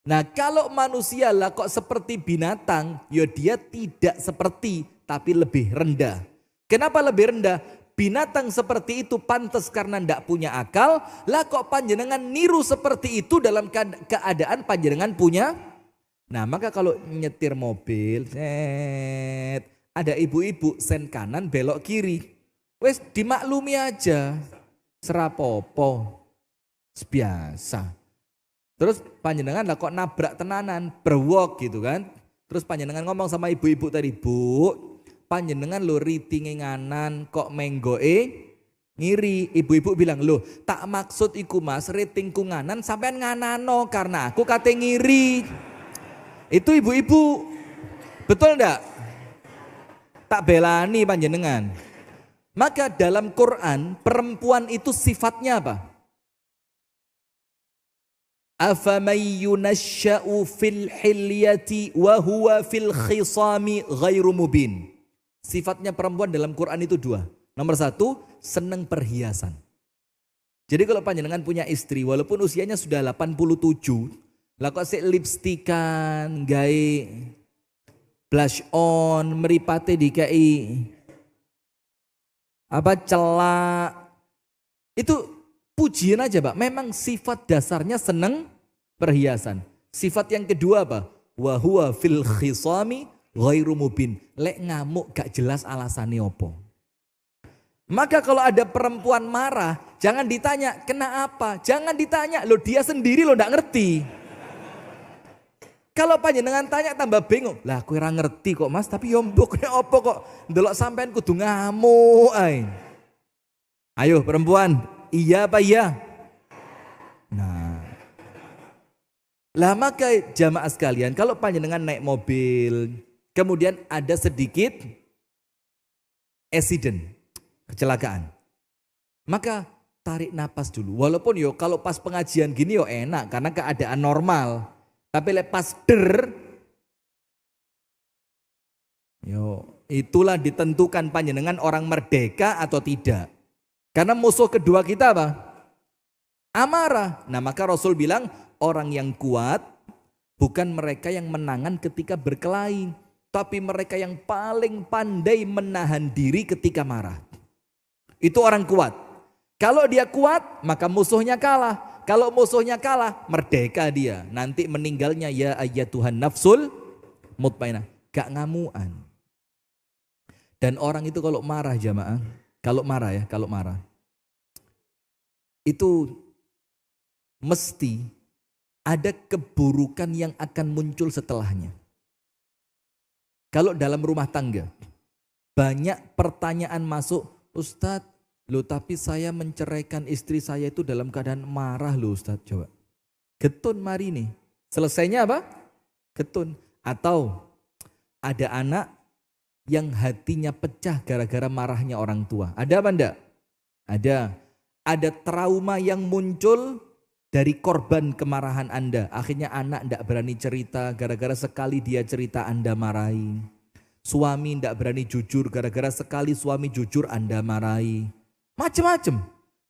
Nah kalau manusia lah kok seperti binatang, ya dia tidak seperti, tapi lebih rendah. Kenapa lebih rendah? Binatang seperti itu pantas karena tidak punya akal. Lah kok panjenengan niru seperti itu dalam keadaan panjenengan punya. Nah maka kalau nyetir mobil, ada ibu-ibu sen kanan belok kiri. Wes dimaklumi aja. Serapopo. Biasa. Terus panjenengan lah kok nabrak tenanan, berwok gitu kan. Terus panjenengan ngomong sama ibu-ibu tadi, Bu, panjenengan lo ritinge nganan kok menggoe ngiri. Ibu-ibu bilang, loh tak maksud iku mas ratingku nganan sampean nganano karena aku kate ngiri. Itu ibu-ibu. Betul enggak? Tak belani panjenengan. Maka dalam Quran perempuan itu sifatnya apa? Afamay yunasya'u fil hilyati wa huwa fil khisami ghairu mubin. Sifatnya perempuan dalam Quran itu dua. Nomor satu, senang perhiasan. Jadi kalau panjenengan punya istri walaupun usianya sudah 87, lah kok sik lipstikan, gawe blush on, meripate dikai apa celak. Itu pujian aja Pak, memang sifat dasarnya senang perhiasan. Sifat yang kedua apa? Wa huwa fil khisami ghairu mubin. Lek ngamuk gak jelas alasannya apa. Maka kalau ada perempuan marah, jangan ditanya, kenapa? Jangan ditanya, loh dia sendiri loh nggak ngerti. Kalau panjenengan tanya tambah bingung. Lah aku ora ngerti kok Mas, tapi yo mbokne opo kok ndelok sampean kudu ngamuk ae. Ayo perempuan, iya apa iya? Nah. Lah maka jamaah sekalian, kalau panjenengan naik mobil, kemudian ada sedikit accident, kecelakaan. Maka tarik napas dulu. Walaupun yo kalau pas pengajian gini yo enak karena keadaan normal. Tapi lepas yo itulah ditentukan panjenengan orang merdeka atau tidak. Karena musuh kedua kita apa? Amarah. Nah maka Rasul bilang orang yang kuat bukan mereka yang menangan ketika berkelahi. Tapi mereka yang paling pandai menahan diri ketika marah. Itu orang kuat. Kalau dia kuat maka musuhnya kalah. Kalau musuhnya kalah merdeka dia. Nanti meninggalnya ya ayyatuhan nafsul mutmainah. Gak ngamuan. Dan orang itu kalau marah jamaah. Kalau marah. Itu mesti ada keburukan yang akan muncul setelahnya. Kalau dalam rumah tangga, banyak pertanyaan masuk, Ustadz, loh tapi saya menceraikan istri saya itu dalam keadaan marah loh Ustadz, coba. Getun mari nih, selesainya apa? Getun. Atau ada anak yang hatinya pecah gara-gara marahnya orang tua. Ada apa enggak? Ada trauma yang muncul dari korban kemarahan Anda. Akhirnya anak enggak berani cerita gara-gara sekali dia cerita Anda marahi. Suami enggak berani jujur gara-gara sekali suami jujur Anda marahi. Macam-macam.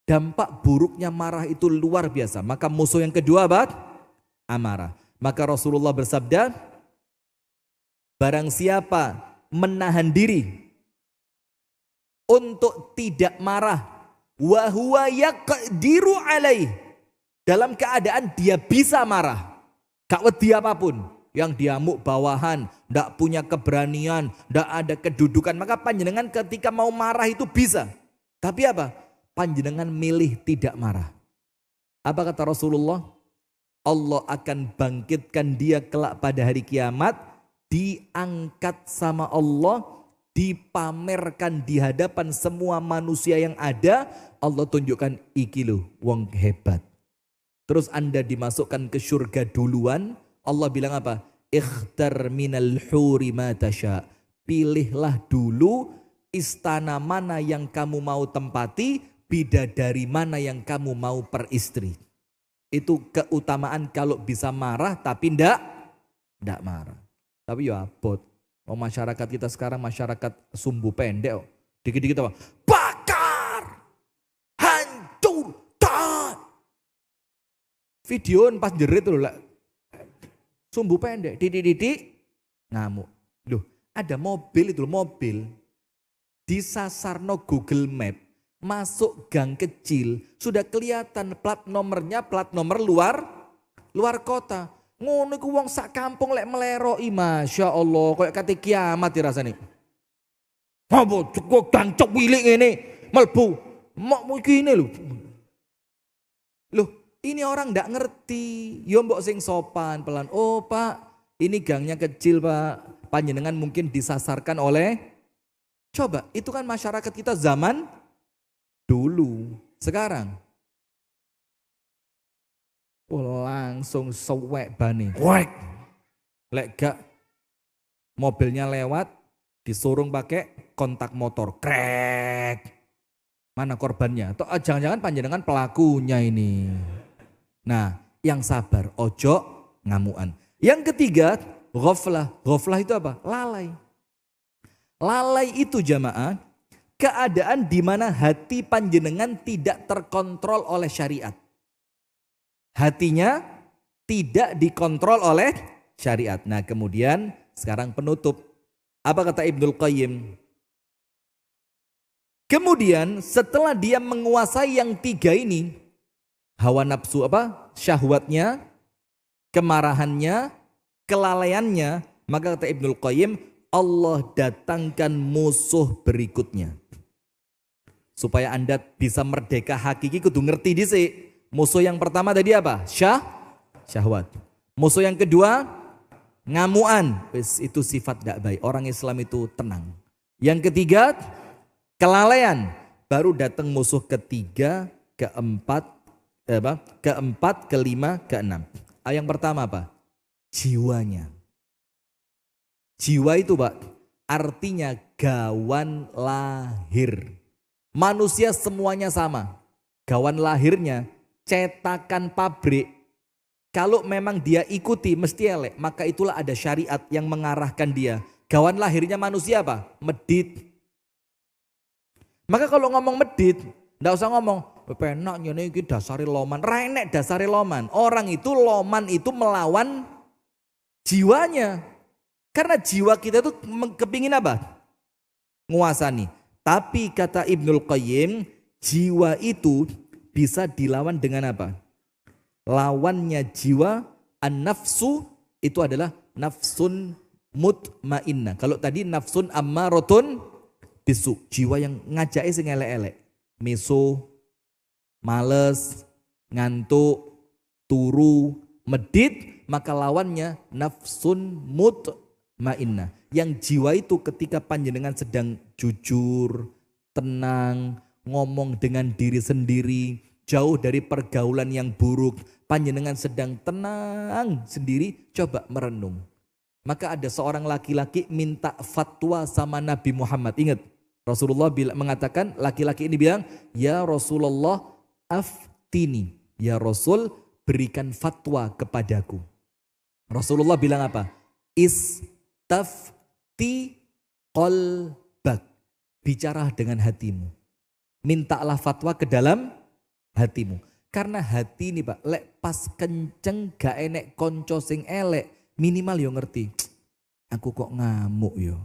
Dampak buruknya marah itu luar biasa. Maka musuh yang kedua apa? Amarah. Maka Rasulullah bersabda, barang siapa menahan diri untuk tidak marah, wa huwa yaqdiru alaih, dalam keadaan dia bisa marah, gak wedi apapun, yang diamuk bawahan, ndak punya keberanian, ndak ada kedudukan, maka panjenengan ketika mau marah itu bisa. Tapi apa? Panjenengan milih tidak marah. Apa kata Rasulullah? Allah akan bangkitkan dia kelak pada hari kiamat, diangkat sama Allah, dipamerkan di hadapan semua manusia yang ada. Allah tunjukkan iki loh wong hebat. Terus Anda dimasukkan ke surga duluan. Allah bilang apa? Ikhtar minal huri ma tasya. Pilihlah dulu istana mana yang kamu mau tempati, bidadari mana yang kamu mau peristri. Itu keutamaan kalau bisa marah tapi ndak marah. Tapi ya abot. Oh, masyarakat kita sekarang masyarakat sumbu pendek. Dikit-dikit apa? Bakar! Hancur! Tat! Videoan pas jerit loh. Sumbu pendek. Didik-didik. Ngamuk. Loh, ada mobil itu mobil. Disasarno Google Map. Masuk gang kecil. Sudah kelihatan plat nomornya, plat nomor luar kota. Ngono iku wong sak kampung lek meleroi, Masya Allah, kayak kate kiamat dirasani. Apa cukup dancok wilik ngene melbu. Mok iki lho. Loh, ini orang ndak ngerti. Yo mbok sing sopan pelan. Oh, Pak, ini gangnya kecil, Pak. Panjenengan mungkin disasarkan oleh, coba, itu kan masyarakat kita zaman dulu. Sekarang langsung sewek bani. Wek. Lek gak mobilnya lewat disurung pakai kontak motor. Krek. Mana korbannya? Atau jangan-jangan panjenengan pelakunya ini. Nah, yang sabar, ojo ngamuan. Yang ketiga, ghaflah. Ghaflah itu apa? Lalai. Lalai itu jamaah, keadaan di mana hati panjenengan tidak terkontrol oleh syariat. Hatinya tidak dikontrol oleh syariat. Nah kemudian sekarang penutup. Apa kata Ibnul Qayyim? Kemudian setelah dia menguasai yang tiga ini. Hawa nafsu apa? Syahwatnya, kemarahannya, kelalaiannya. Maka kata Ibnul Qayyim, Allah datangkan musuh berikutnya. Supaya Anda bisa merdeka hakiki kudu ngerti dhisik. Musuh yang pertama tadi apa? Syahwat. Musuh yang kedua ngamuan. Itu sifat gak baik. Orang Islam itu tenang. Yang ketiga kelalaian. Baru datang musuh ketiga, keempat, kelima, keenam. Yang pertama apa? Jiwanya. Jiwa itu Pak, artinya gawan lahir. Manusia semuanya sama. Gawan lahirnya cetakan pabrik. Kalau memang dia ikuti mesti elek, maka itulah ada syariat yang mengarahkan dia. Gawan lahirnya manusia apa? Medit. Maka kalau ngomong medit, enggak usah ngomong penak nyene iki dasare loman. Ra enek dasare loman. Orang itu loman itu melawan jiwanya. Karena jiwa kita itu kepingin apa? Nguasani. Tapi kata Ibnul Qayyim, jiwa itu bisa dilawan dengan apa? Lawannya jiwa, an-nafsu itu adalah nafsun mutmainnah. Kalau tadi nafsun ammaratun bisu, jiwa yang ngajake sing elek-elek. Miso, males, ngantuk, turu, medit, maka lawannya nafsun mutmainnah. Yang jiwa itu ketika panjenengan sedang jujur, tenang, ngomong dengan diri sendiri, jauh dari pergaulan yang buruk, panjenengan sedang tenang sendiri, coba merenung. Maka ada seorang laki-laki minta fatwa sama Nabi Muhammad. Ingat, Rasulullah mengatakan, laki-laki ini bilang, ya Rasulullah aftini. Ya Rasul, berikan fatwa kepadaku. Rasulullah bilang apa? Istafti qalbak. Bicara dengan hatimu. Mintalah fatwa ke dalam hatimu. Karena hati ini Pak, lek pas kenceng gak enek konco sing elek, minimal yo ngerti. Aku kok ngamuk yo.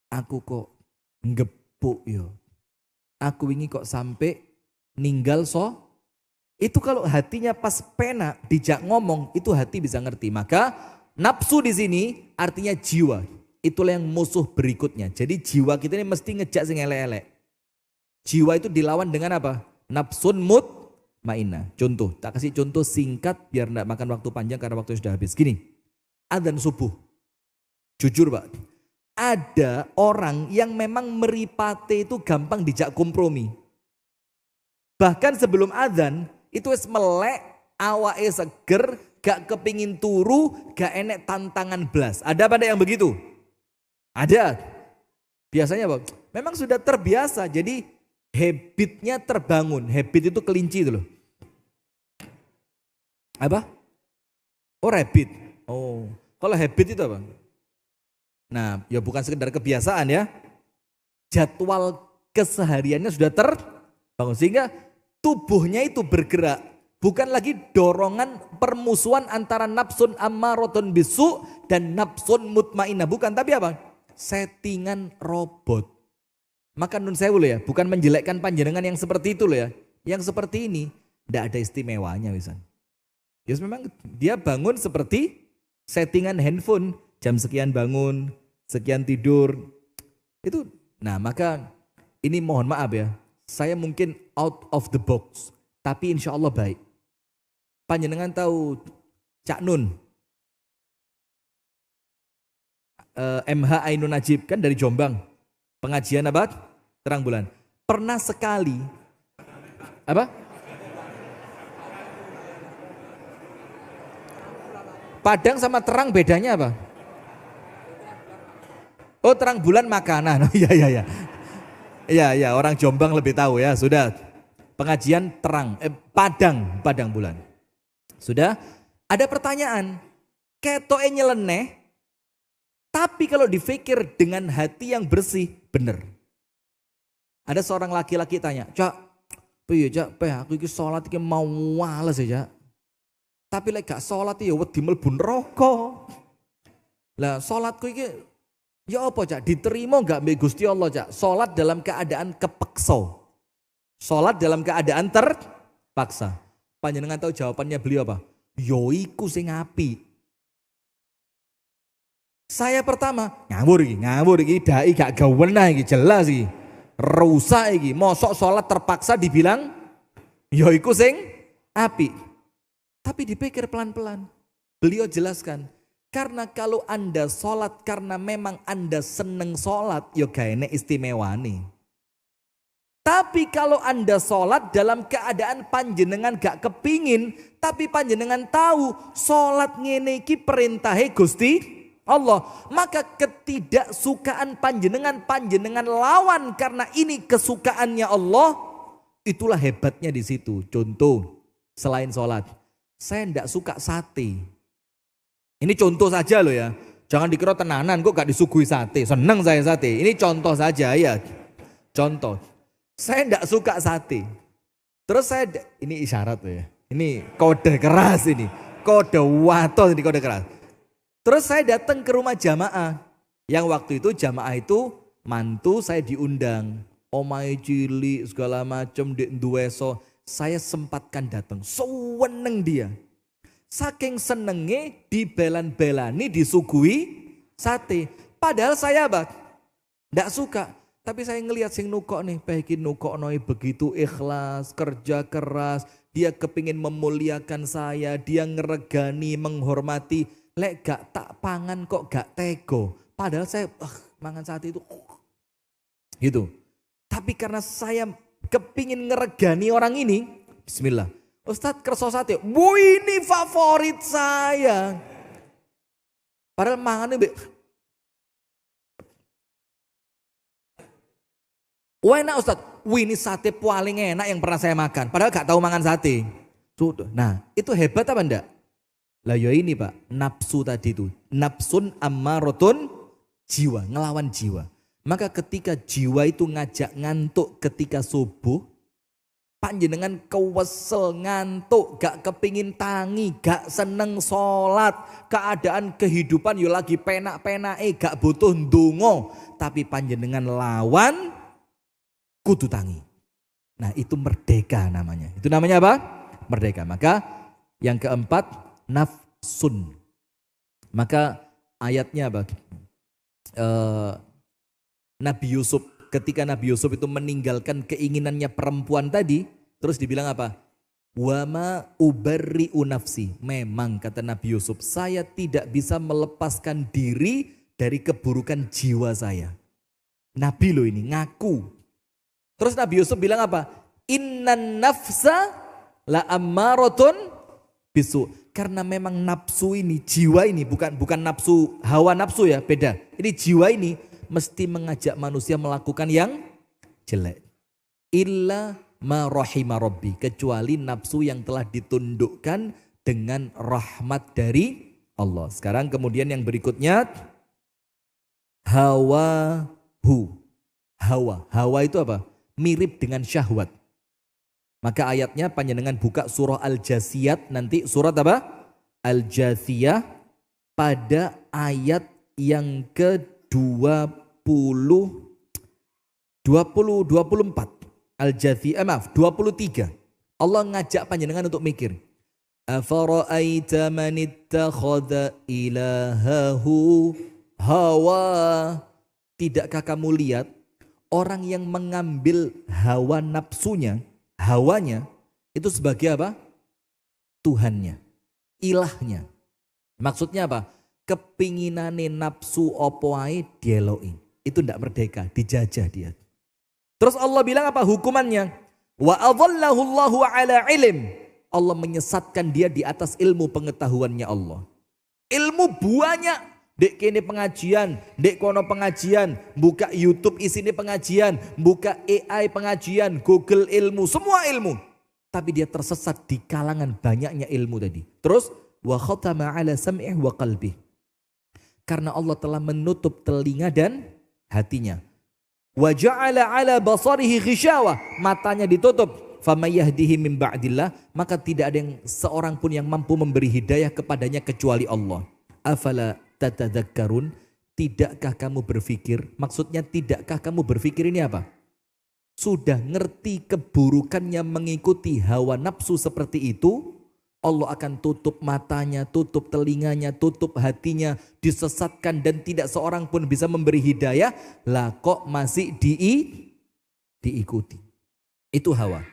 Aku kok ngepuk yo. Aku ini kok sampai ninggal itu kalau hatinya pas pena dijak ngomong, itu hati bisa ngerti. Maka nafsu di sini artinya jiwa. Itulah yang musuh berikutnya. Jadi jiwa kita ini mesti ngejak sing elek-elek. Jiwa itu dilawan dengan apa? Nafsun mutmainnah. Contoh, tak kasih contoh singkat biar enggak makan waktu panjang karena waktu sudah habis. Gini, adzan subuh. Jujur Pak, ada orang yang memang meripate itu gampang dijak kompromi. Bahkan sebelum adzan itu wis melek, awake seger, gak kepingin turu, gak enek tantangan blas. Ada pada yang begitu? Ada. Biasanya Pak, memang sudah terbiasa jadi habitnya terbangun. Habit itu kelinci itu loh. Apa? Oh rabbit. Oh, kalau habit itu apa? Nah, ya bukan sekedar kebiasaan ya. Jadwal kesehariannya sudah terbangun sehingga tubuhnya itu bergerak. Bukan lagi dorongan permusuhan antara nafsun ammaratun bisu dan nafsun mutmainnah. Bukan, tapi apa? Settingan robot. Maka nun sewu loh ya, bukan menjelekkan panjenengan yang seperti itu loh ya. Yang seperti ini tidak ada istimewanya misalnya. Ya memang dia bangun seperti settingan handphone, jam sekian bangun, sekian tidur. Itu nah maka ini mohon maaf ya. Saya mungkin out of the box, tapi insya Allah baik. Panjenengan tahu Cak Nun, MH Ainun Najib kan dari Jombang. Pengajian apa? Terang bulan. Pernah sekali apa? Padang sama terang bedanya apa? Oh terang bulan makanan. Oh iya iya iya. Iya iya orang Jombang lebih tahu ya. Sudah pengajian terang padang bulan. Sudah ada pertanyaan. Ketoke nyeleneh. Tapi kalau dipikir dengan hati yang bersih, benar. Ada seorang laki-laki tanya, Cak, piye Cak, aku iki salat iki mau wales ya Cak. Tapi lek gak salat ya wedi mlebu neraka. Lah salatku iki ya apa Cak, diterima enggak mbek Gusti Allah Cak? Salat dalam keadaan kepeksa. Salat dalam keadaan terpaksa. Panjenengan tahu jawabannya beliau apa? Yo iku sing apik. Saya pertama ngawur iki dai gak gawenah iki jelas iki. rusak iki. Mosok sholat terpaksa dibilang ya iku sing apik. Tapi dipikir pelan-pelan. Beliau jelaskan, karena kalau Anda sholat karena memang Anda seneng sholat, ya gaene istimewa nih. Tapi kalau Anda sholat dalam keadaan panjenengan gak kepingin, tapi panjenengan tahu sholat ngene iki perintahe Gusti Allah, maka ketidaksukaan panjenengan lawan karena ini kesukaannya Allah, itulah hebatnya di situ. Contoh, selain sholat, saya tidak suka sate. Ini contoh saja loh ya. Jangan dikira tenanan kok gak disuguhi sate. Seneng saya sate. Ini contoh saja ya. Contoh. Saya tidak suka sate. Terus ini isyarat loh ya. Ini kode keras ini. Kode watos ini kode keras. Terus saya datang ke rumah jamaah. Yang waktu itu jamaah itu mantu saya diundang. Omai cilik segala macam di duweso. Saya sempatkan datang. Seneng dia. Saking senengnya dibelan-belani disuguhi sate. Padahal saya tidak suka. Tapi saya ngelihat sing nukok nih. Bagian nukok noi begitu ikhlas, kerja keras. Dia kepingin memuliakan saya. Dia ngeregani, menghormati. Lek gak tak pangan kok gak tego. Padahal saya mangan sate itu. Gitu. Tapi karena saya kepingin ngeregani orang ini. Bismillah. Ustadz kerso sate, ini favorit saya. Padahal mangannya enak Ustadz, ini sate paling enak yang pernah saya makan. Padahal gak tahu mangan sate. Nah itu hebat apa enggak? Lah ya ini Pak, nafsu tadi itu. Nafsun ammarotun jiwa, ngelawan jiwa. Maka ketika jiwa itu ngajak ngantuk ketika subuh, panjenengan kewesel ngantuk, gak kepingin tangi, gak seneng sholat, keadaan kehidupan yo lagi penak-penake, gak butuh ndonga, tapi panjenengan lawan kudu tangi. Nah itu merdeka namanya. Itu namanya apa? Merdeka. Maka yang keempat nafsun. Maka ayatnya apa? Nabi Yusuf. Ketika Nabi Yusuf itu meninggalkan keinginannya perempuan tadi, terus dibilang apa? Wama ubarri'u nafsi. Memang kata Nabi Yusuf, saya tidak bisa melepaskan diri dari keburukan jiwa saya. Nabi loh ini ngaku. Terus Nabi Yusuf bilang apa? Innan nafsa la ammaratun bisu. Karena memang nafsu ini, jiwa ini bukan nafsu, hawa nafsu ya, beda. Ini jiwa ini mesti mengajak manusia melakukan yang jelek. Illa ma rahima rabbi. Kecuali nafsu yang telah ditundukkan dengan rahmat dari Allah. Sekarang kemudian yang berikutnya. Hawahu. Hawa. Hawa itu apa? Mirip dengan syahwat. Maka ayatnya panjenengan buka surah Al-Jasiyat. Nanti surat apa? Al-Jasiyah. Pada ayat yang ke-24 Al-Jathiyah 23. Allah ngajak panjenengan untuk mikir. Afara'aita man ittakhadha ilahahu hawa. Tidakkah kamu lihat orang yang mengambil hawa nafsunya, hawanya itu sebagai apa? Tuhannya, ilahnya. Maksudnya apa? Kepinginane nafsu opo ae dieloki. Itu tidak merdeka, dijajah dia. Terus Allah bilang apa hukumannya? Wa adhallahu Allahu ala ilm. Allah menyesatkan dia di atas ilmu pengetahuannya Allah. Ilmu banyak. Dek kene pengajian, dek kono pengajian, buka YouTube isine pengajian, buka AI pengajian, Google ilmu, semua ilmu. Tapi dia tersesat di kalangan banyaknya ilmu tadi. Terus wa khatama ala sam'ih wa qalbih. Karena Allah telah menutup telinga dan hatinya. Wa ja'ala ala basarihi ghishawah, matanya ditutup. Faman yahdihi min ba'dillah, maka tidak ada yang seorang pun yang mampu memberi hidayah kepadanya kecuali Allah. Afala tatadzakkarun, tidakkah kamu berpikir? Maksudnya tidakkah kamu berpikir ini apa? Sudah ngerti keburukannya mengikuti hawa nafsu seperti itu, Allah akan tutup matanya, tutup telinganya, tutup hatinya, disesatkan dan tidak seorang pun bisa memberi hidayah. Lah kok masih diikuti. Itu hawa.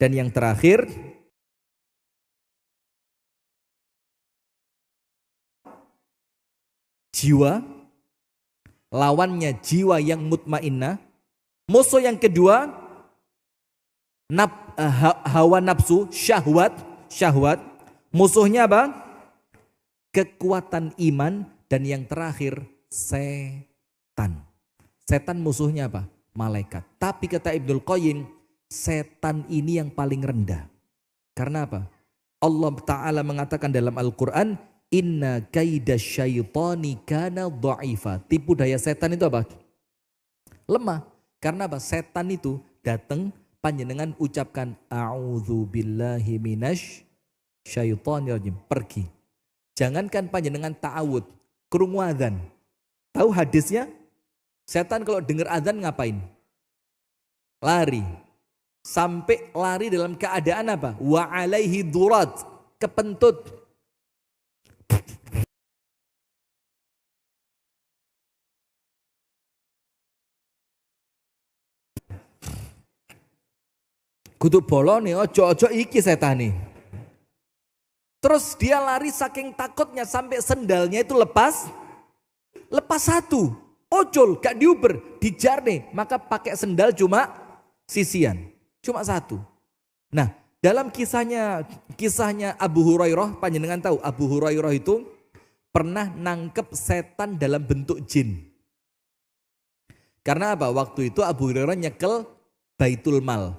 Dan yang terakhir, jiwa, lawannya jiwa yang mutmainnah. Musuh yang kedua, hawa nafsu, syahwat. Musuhnya apa? Kekuatan iman. Dan yang terakhir, setan. Setan musuhnya apa? Malaikat. Tapi kata Ibnul Qayyim, setan ini yang paling rendah. Karena apa? Allah Ta'ala mengatakan dalam Al-Quran, inna kaida syaitani kana dha'ifa. Tipu daya setan itu apa? Lemah. Karena apa? Setan itu datang, panjenengan ucapkan a'udzu billahi minasy syaitonir rajim. Pergi. Jangankan panjenengan ta'awud, krungu adzan. Tahu hadisnya? Setan kalau dengar adzan ngapain? Lari. Sampai lari dalam keadaan apa? Wa alaihi durat, kepentut. Kudu bolone, ojo iki setane. Terus dia lari saking takutnya sampai sendalnya itu lepas satu. Ojol, gak diuber, dijar nih. Maka pakai sendal cuma sisian. Cuma satu. Nah, dalam kisahnya Abu Hurairah, panjenengan tahu Abu Hurairah itu pernah nangkep setan dalam bentuk jin. Karena apa? Waktu itu Abu Hurairah nyekel Baitul Mal.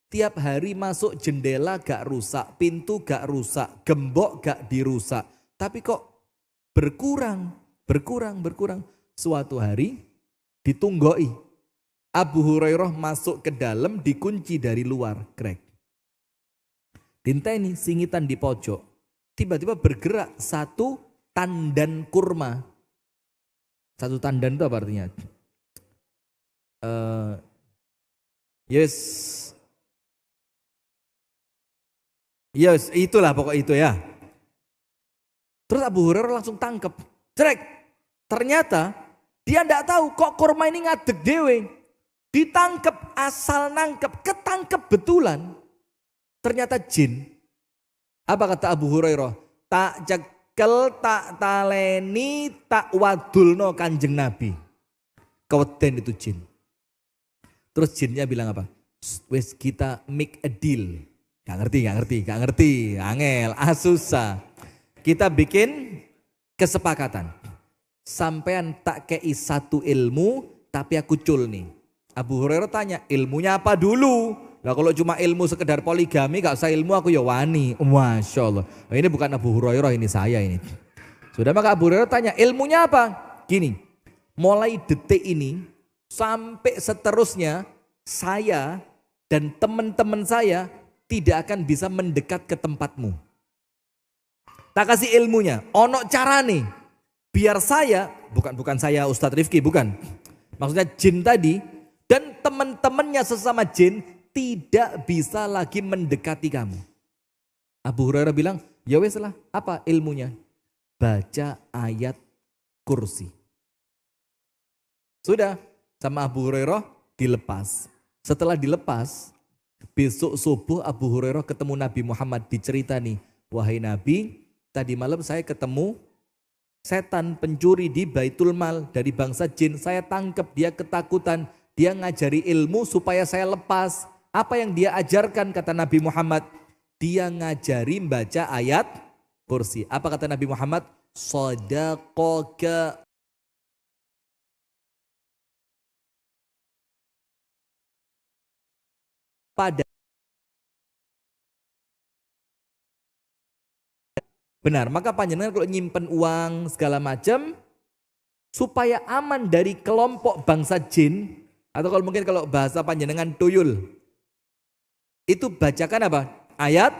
Tiap hari masuk jendela gak rusak, pintu gak rusak, gembok gak dirusak. Tapi kok berkurang. Suatu hari ditunggoi. Abu Hurairah masuk ke dalam, dikunci dari luar, krek. Dinteni singitan di pojok. Tiba-tiba bergerak satu tandan kurma. Satu tandan itu apa artinya? Yes, itulah pokok itu ya. Terus Abu Hurairah langsung tangkep. Crek. Ternyata dia enggak tahu kok kurma ini ngadeg dewe. Ditangkep, asal nangkep, ketangkep betulan. Ternyata jin. Apa kata Abu Hurairah? Tak cekel, tak taleni, tak wadulno Kanjeng Nabi. Keweden itu jin. Terus jinnya bilang apa? Wes kita make a deal. Gak ngerti. Angel, susah. Kita bikin kesepakatan. Sampean tak kei satu ilmu, tapi aku cul nih. Abu Hurairah tanya, ilmunya apa dulu? Nah kalau cuma ilmu sekedar poligami, gak usah ilmu aku ya wani. Masya Allah. Nah, ini bukan Abu Hurairah, ini saya ini. Sudah maka Abu Hurairah tanya, ilmunya apa? Gini, mulai detik ini sampai seterusnya, saya dan teman-teman saya tidak akan bisa mendekat ke tempatmu. Tak kasih ilmunya, ono cara nih. Biar saya, bukan saya Ustadz Rifki, bukan. Maksudnya jin tadi, dan teman-temannya sesama jin tidak bisa lagi mendekati kamu. Abu Hurairah bilang, ya wes lah, apa ilmunya? Baca ayat kursi. Sudah, sama Abu Hurairah dilepas. Setelah dilepas, besok subuh Abu Hurairah ketemu Nabi Muhammad, dicerita nih, wahai Nabi, tadi malam saya ketemu setan pencuri di Baitul Mal dari bangsa jin. Saya tangkap, dia ketakutan. Dia ngajari ilmu supaya saya lepas. Apa yang dia ajarkan kata Nabi Muhammad? Dia ngajari membaca ayat kursi. Apa kata Nabi Muhammad? Shadaqaka. Pada benar, maka panjenengan kalau nyimpen uang segala macam supaya aman dari kelompok bangsa jin, atau kalau mungkin kalau bahasa panjenengan tuyul, itu bacakan apa? Ayat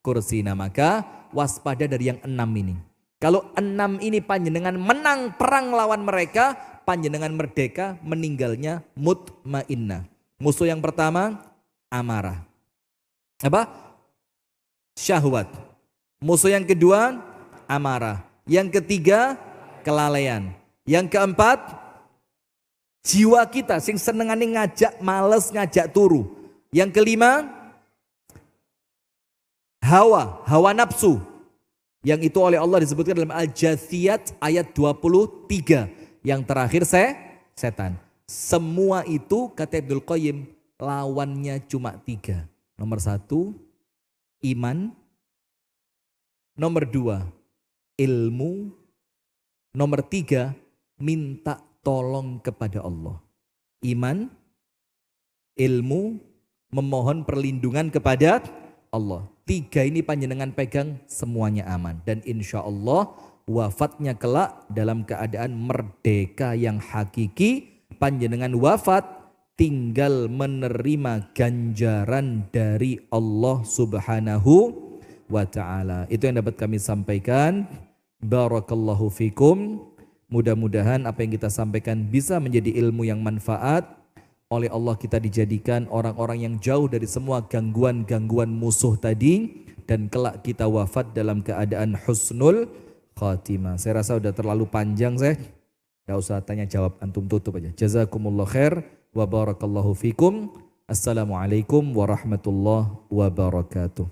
kursi. Nah maka waspada dari yang 6 ini. Kalau 6 ini panjenengan menang perang lawan mereka, panjenengan merdeka, meninggalnya mutmainnah. Musuh yang pertama amarah. Apa? Syahwat. Musuh yang kedua amarah. Yang ketiga kelalaian. Yang keempat Jiwa kita sing senengane ngajak males, ngajak turu. Yang kelima, hawa nafsu. Yang itu oleh Allah disebutkan dalam Al-Jathiyat ayat 23. Yang terakhir setan. Semua itu kata Ibnul Qayyim lawannya cuma 3. Nomor 1, iman. Nomor 2, ilmu. Nomor 3, minta tolong kepada Allah. Iman, ilmu, memohon perlindungan kepada Allah. 3 ini panjenengan pegang semuanya aman. Dan insya Allah wafatnya kelak dalam keadaan merdeka yang hakiki. Panjenengan wafat tinggal menerima ganjaran dari Allah Subhanahu wa ta'ala. Itu yang dapat kami sampaikan. Barakallahu fikum. Mudah-mudahan apa yang kita sampaikan bisa menjadi ilmu yang manfaat. Oleh Allah kita dijadikan orang-orang yang jauh dari semua gangguan-gangguan musuh tadi. Dan kelak kita wafat dalam keadaan husnul khatimah. Saya rasa udah terlalu panjang saya. Gak usah tanya jawab, antum tutup aja. Jazakumullah khair wa barakallahu fikum. Assalamualaikum warahmatullahi wabarakatuh.